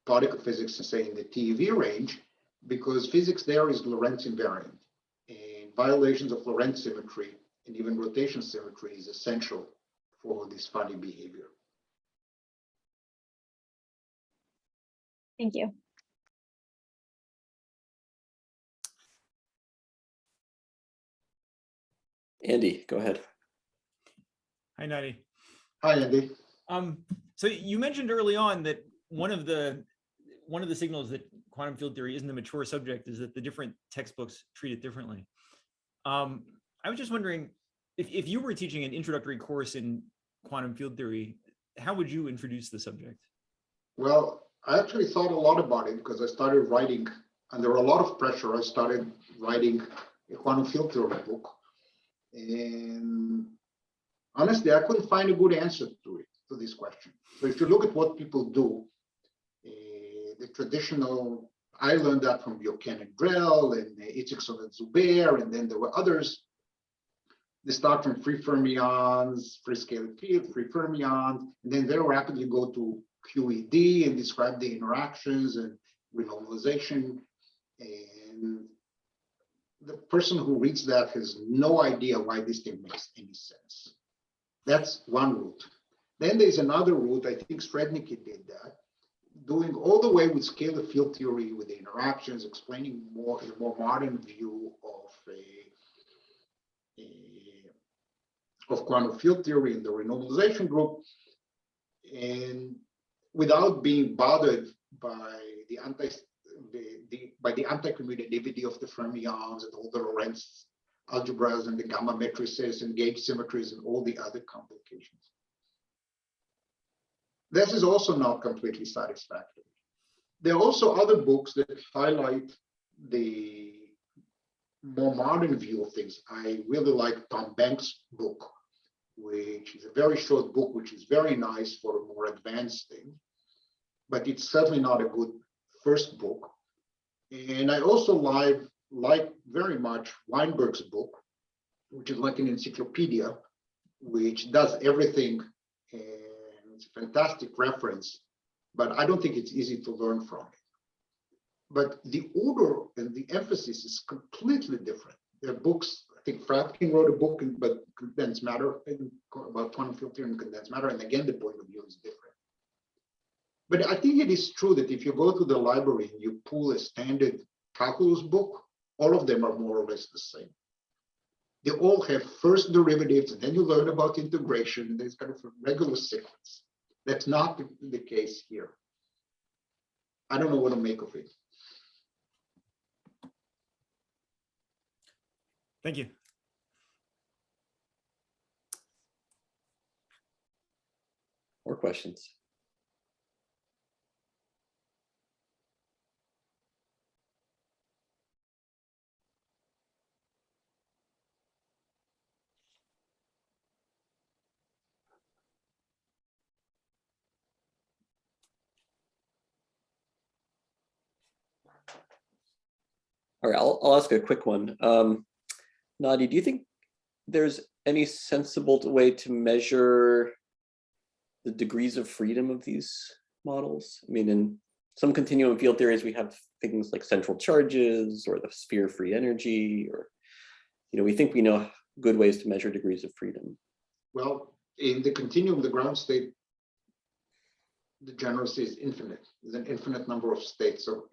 particle physics, say in the TeV range, because physics there is Lorentz invariant, and violations of Lorentz symmetry and even rotation symmetry is essential for this funny behavior. Thank you. Andy, go ahead. Hi, Nadi. Hi, Andy. So you mentioned early on that one of the signals that quantum field theory isn't a mature subject is that the different textbooks treat it differently. I was just wondering if you were teaching an introductory course in quantum field theory, how would you introduce the subject? Well, I actually thought a lot about it because I started writing, under a lot of pressure, I started writing a quantum field theory book. And honestly, I couldn't find a good answer to this question. So if you look at what people do, the traditional, I learned that from Buchanan Drell and Itzikson and Zubair, and then there were others. They start from free fermions, free scalar field, free fermions, and then very rapidly go to QED and describe the interactions and renormalization. And the person who reads that has no idea why this thing makes any sense. That's one route. Then there's another route, I think Srednicki did that, doing all the way with scalar field theory, with the interactions, explaining a more modern view of quantum field theory in the renormalization group, and without being bothered by the anti-commutativity of the fermions and all the Lorentz algebras and the gamma matrices and gauge symmetries and all the other complications. This is also not completely satisfactory. There are also other books that highlight the more modern view of things. I really like Tom Banks' book, which is a very short book, which is very nice for a more advanced thing, but it's certainly not a good first book. And I also like very much Weinberg's book, which is like an encyclopedia, which does everything, and it's a fantastic reference, but I don't think it's easy to learn from it. But the order and the emphasis is completely different. There are books, I think Fratkin wrote a book about condensed matter, about quantum field theory and condensed matter, and again, the point of view is different. But I think it is true that if you go to the library and you pull a standard calculus book, all of them are more or less the same. They all have first derivatives, and then you learn about integration, and there's kind of a regular sequence. That's not the case here. I don't know what to make of it. Thank you. More questions? All right, I'll ask a quick one. Nadi, do you think there's any sensible way to measure the degrees of freedom of these models? I mean, in some continuum field theories, we have things like central charges or the sphere free energy, or, we think we know good ways to measure degrees of freedom. Well, in the continuum, the ground state, the generosity is infinite. There's an infinite number of states. So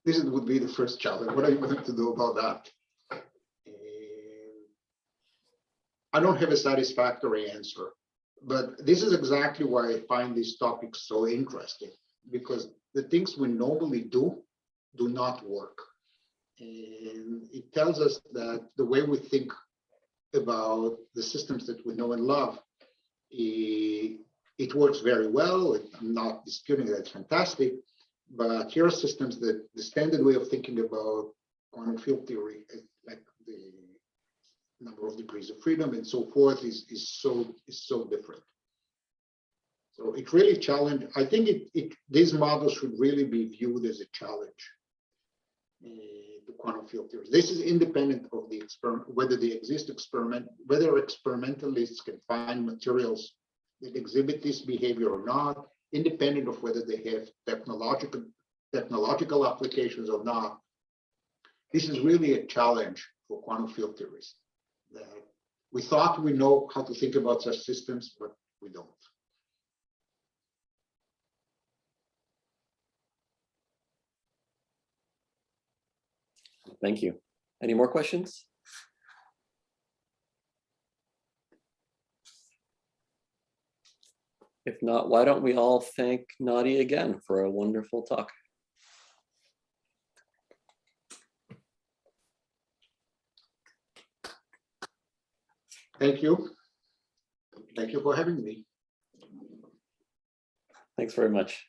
this would be the first challenge. What are you going to do about that? I don't have a satisfactory answer, but this is exactly why I find these topics so interesting, because the things we normally do not work. And it tells us that the way we think about the systems that we know and love, it works very well. I'm not disputing that it's fantastic, but here are systems that the standard way of thinking about quantum field theory, like the number of degrees of freedom and so forth, is so different. So it really challenged. I think these models should really be viewed as a challenge to quantum field theory. This is independent of the experiment, whether they exist whether experimentalists can find materials that exhibit this behavior or not, independent of whether they have technological applications or not. This is really a challenge for quantum field theories. That we thought we know how to think about such systems, but we don't. Thank you. Any more questions? If not, why don't we all thank Nadi again for a wonderful talk. Thank you. Thank you for having me. Thanks very much.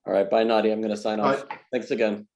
All right, bye, Nadi. I'm going to sign off. Bye. Thanks again.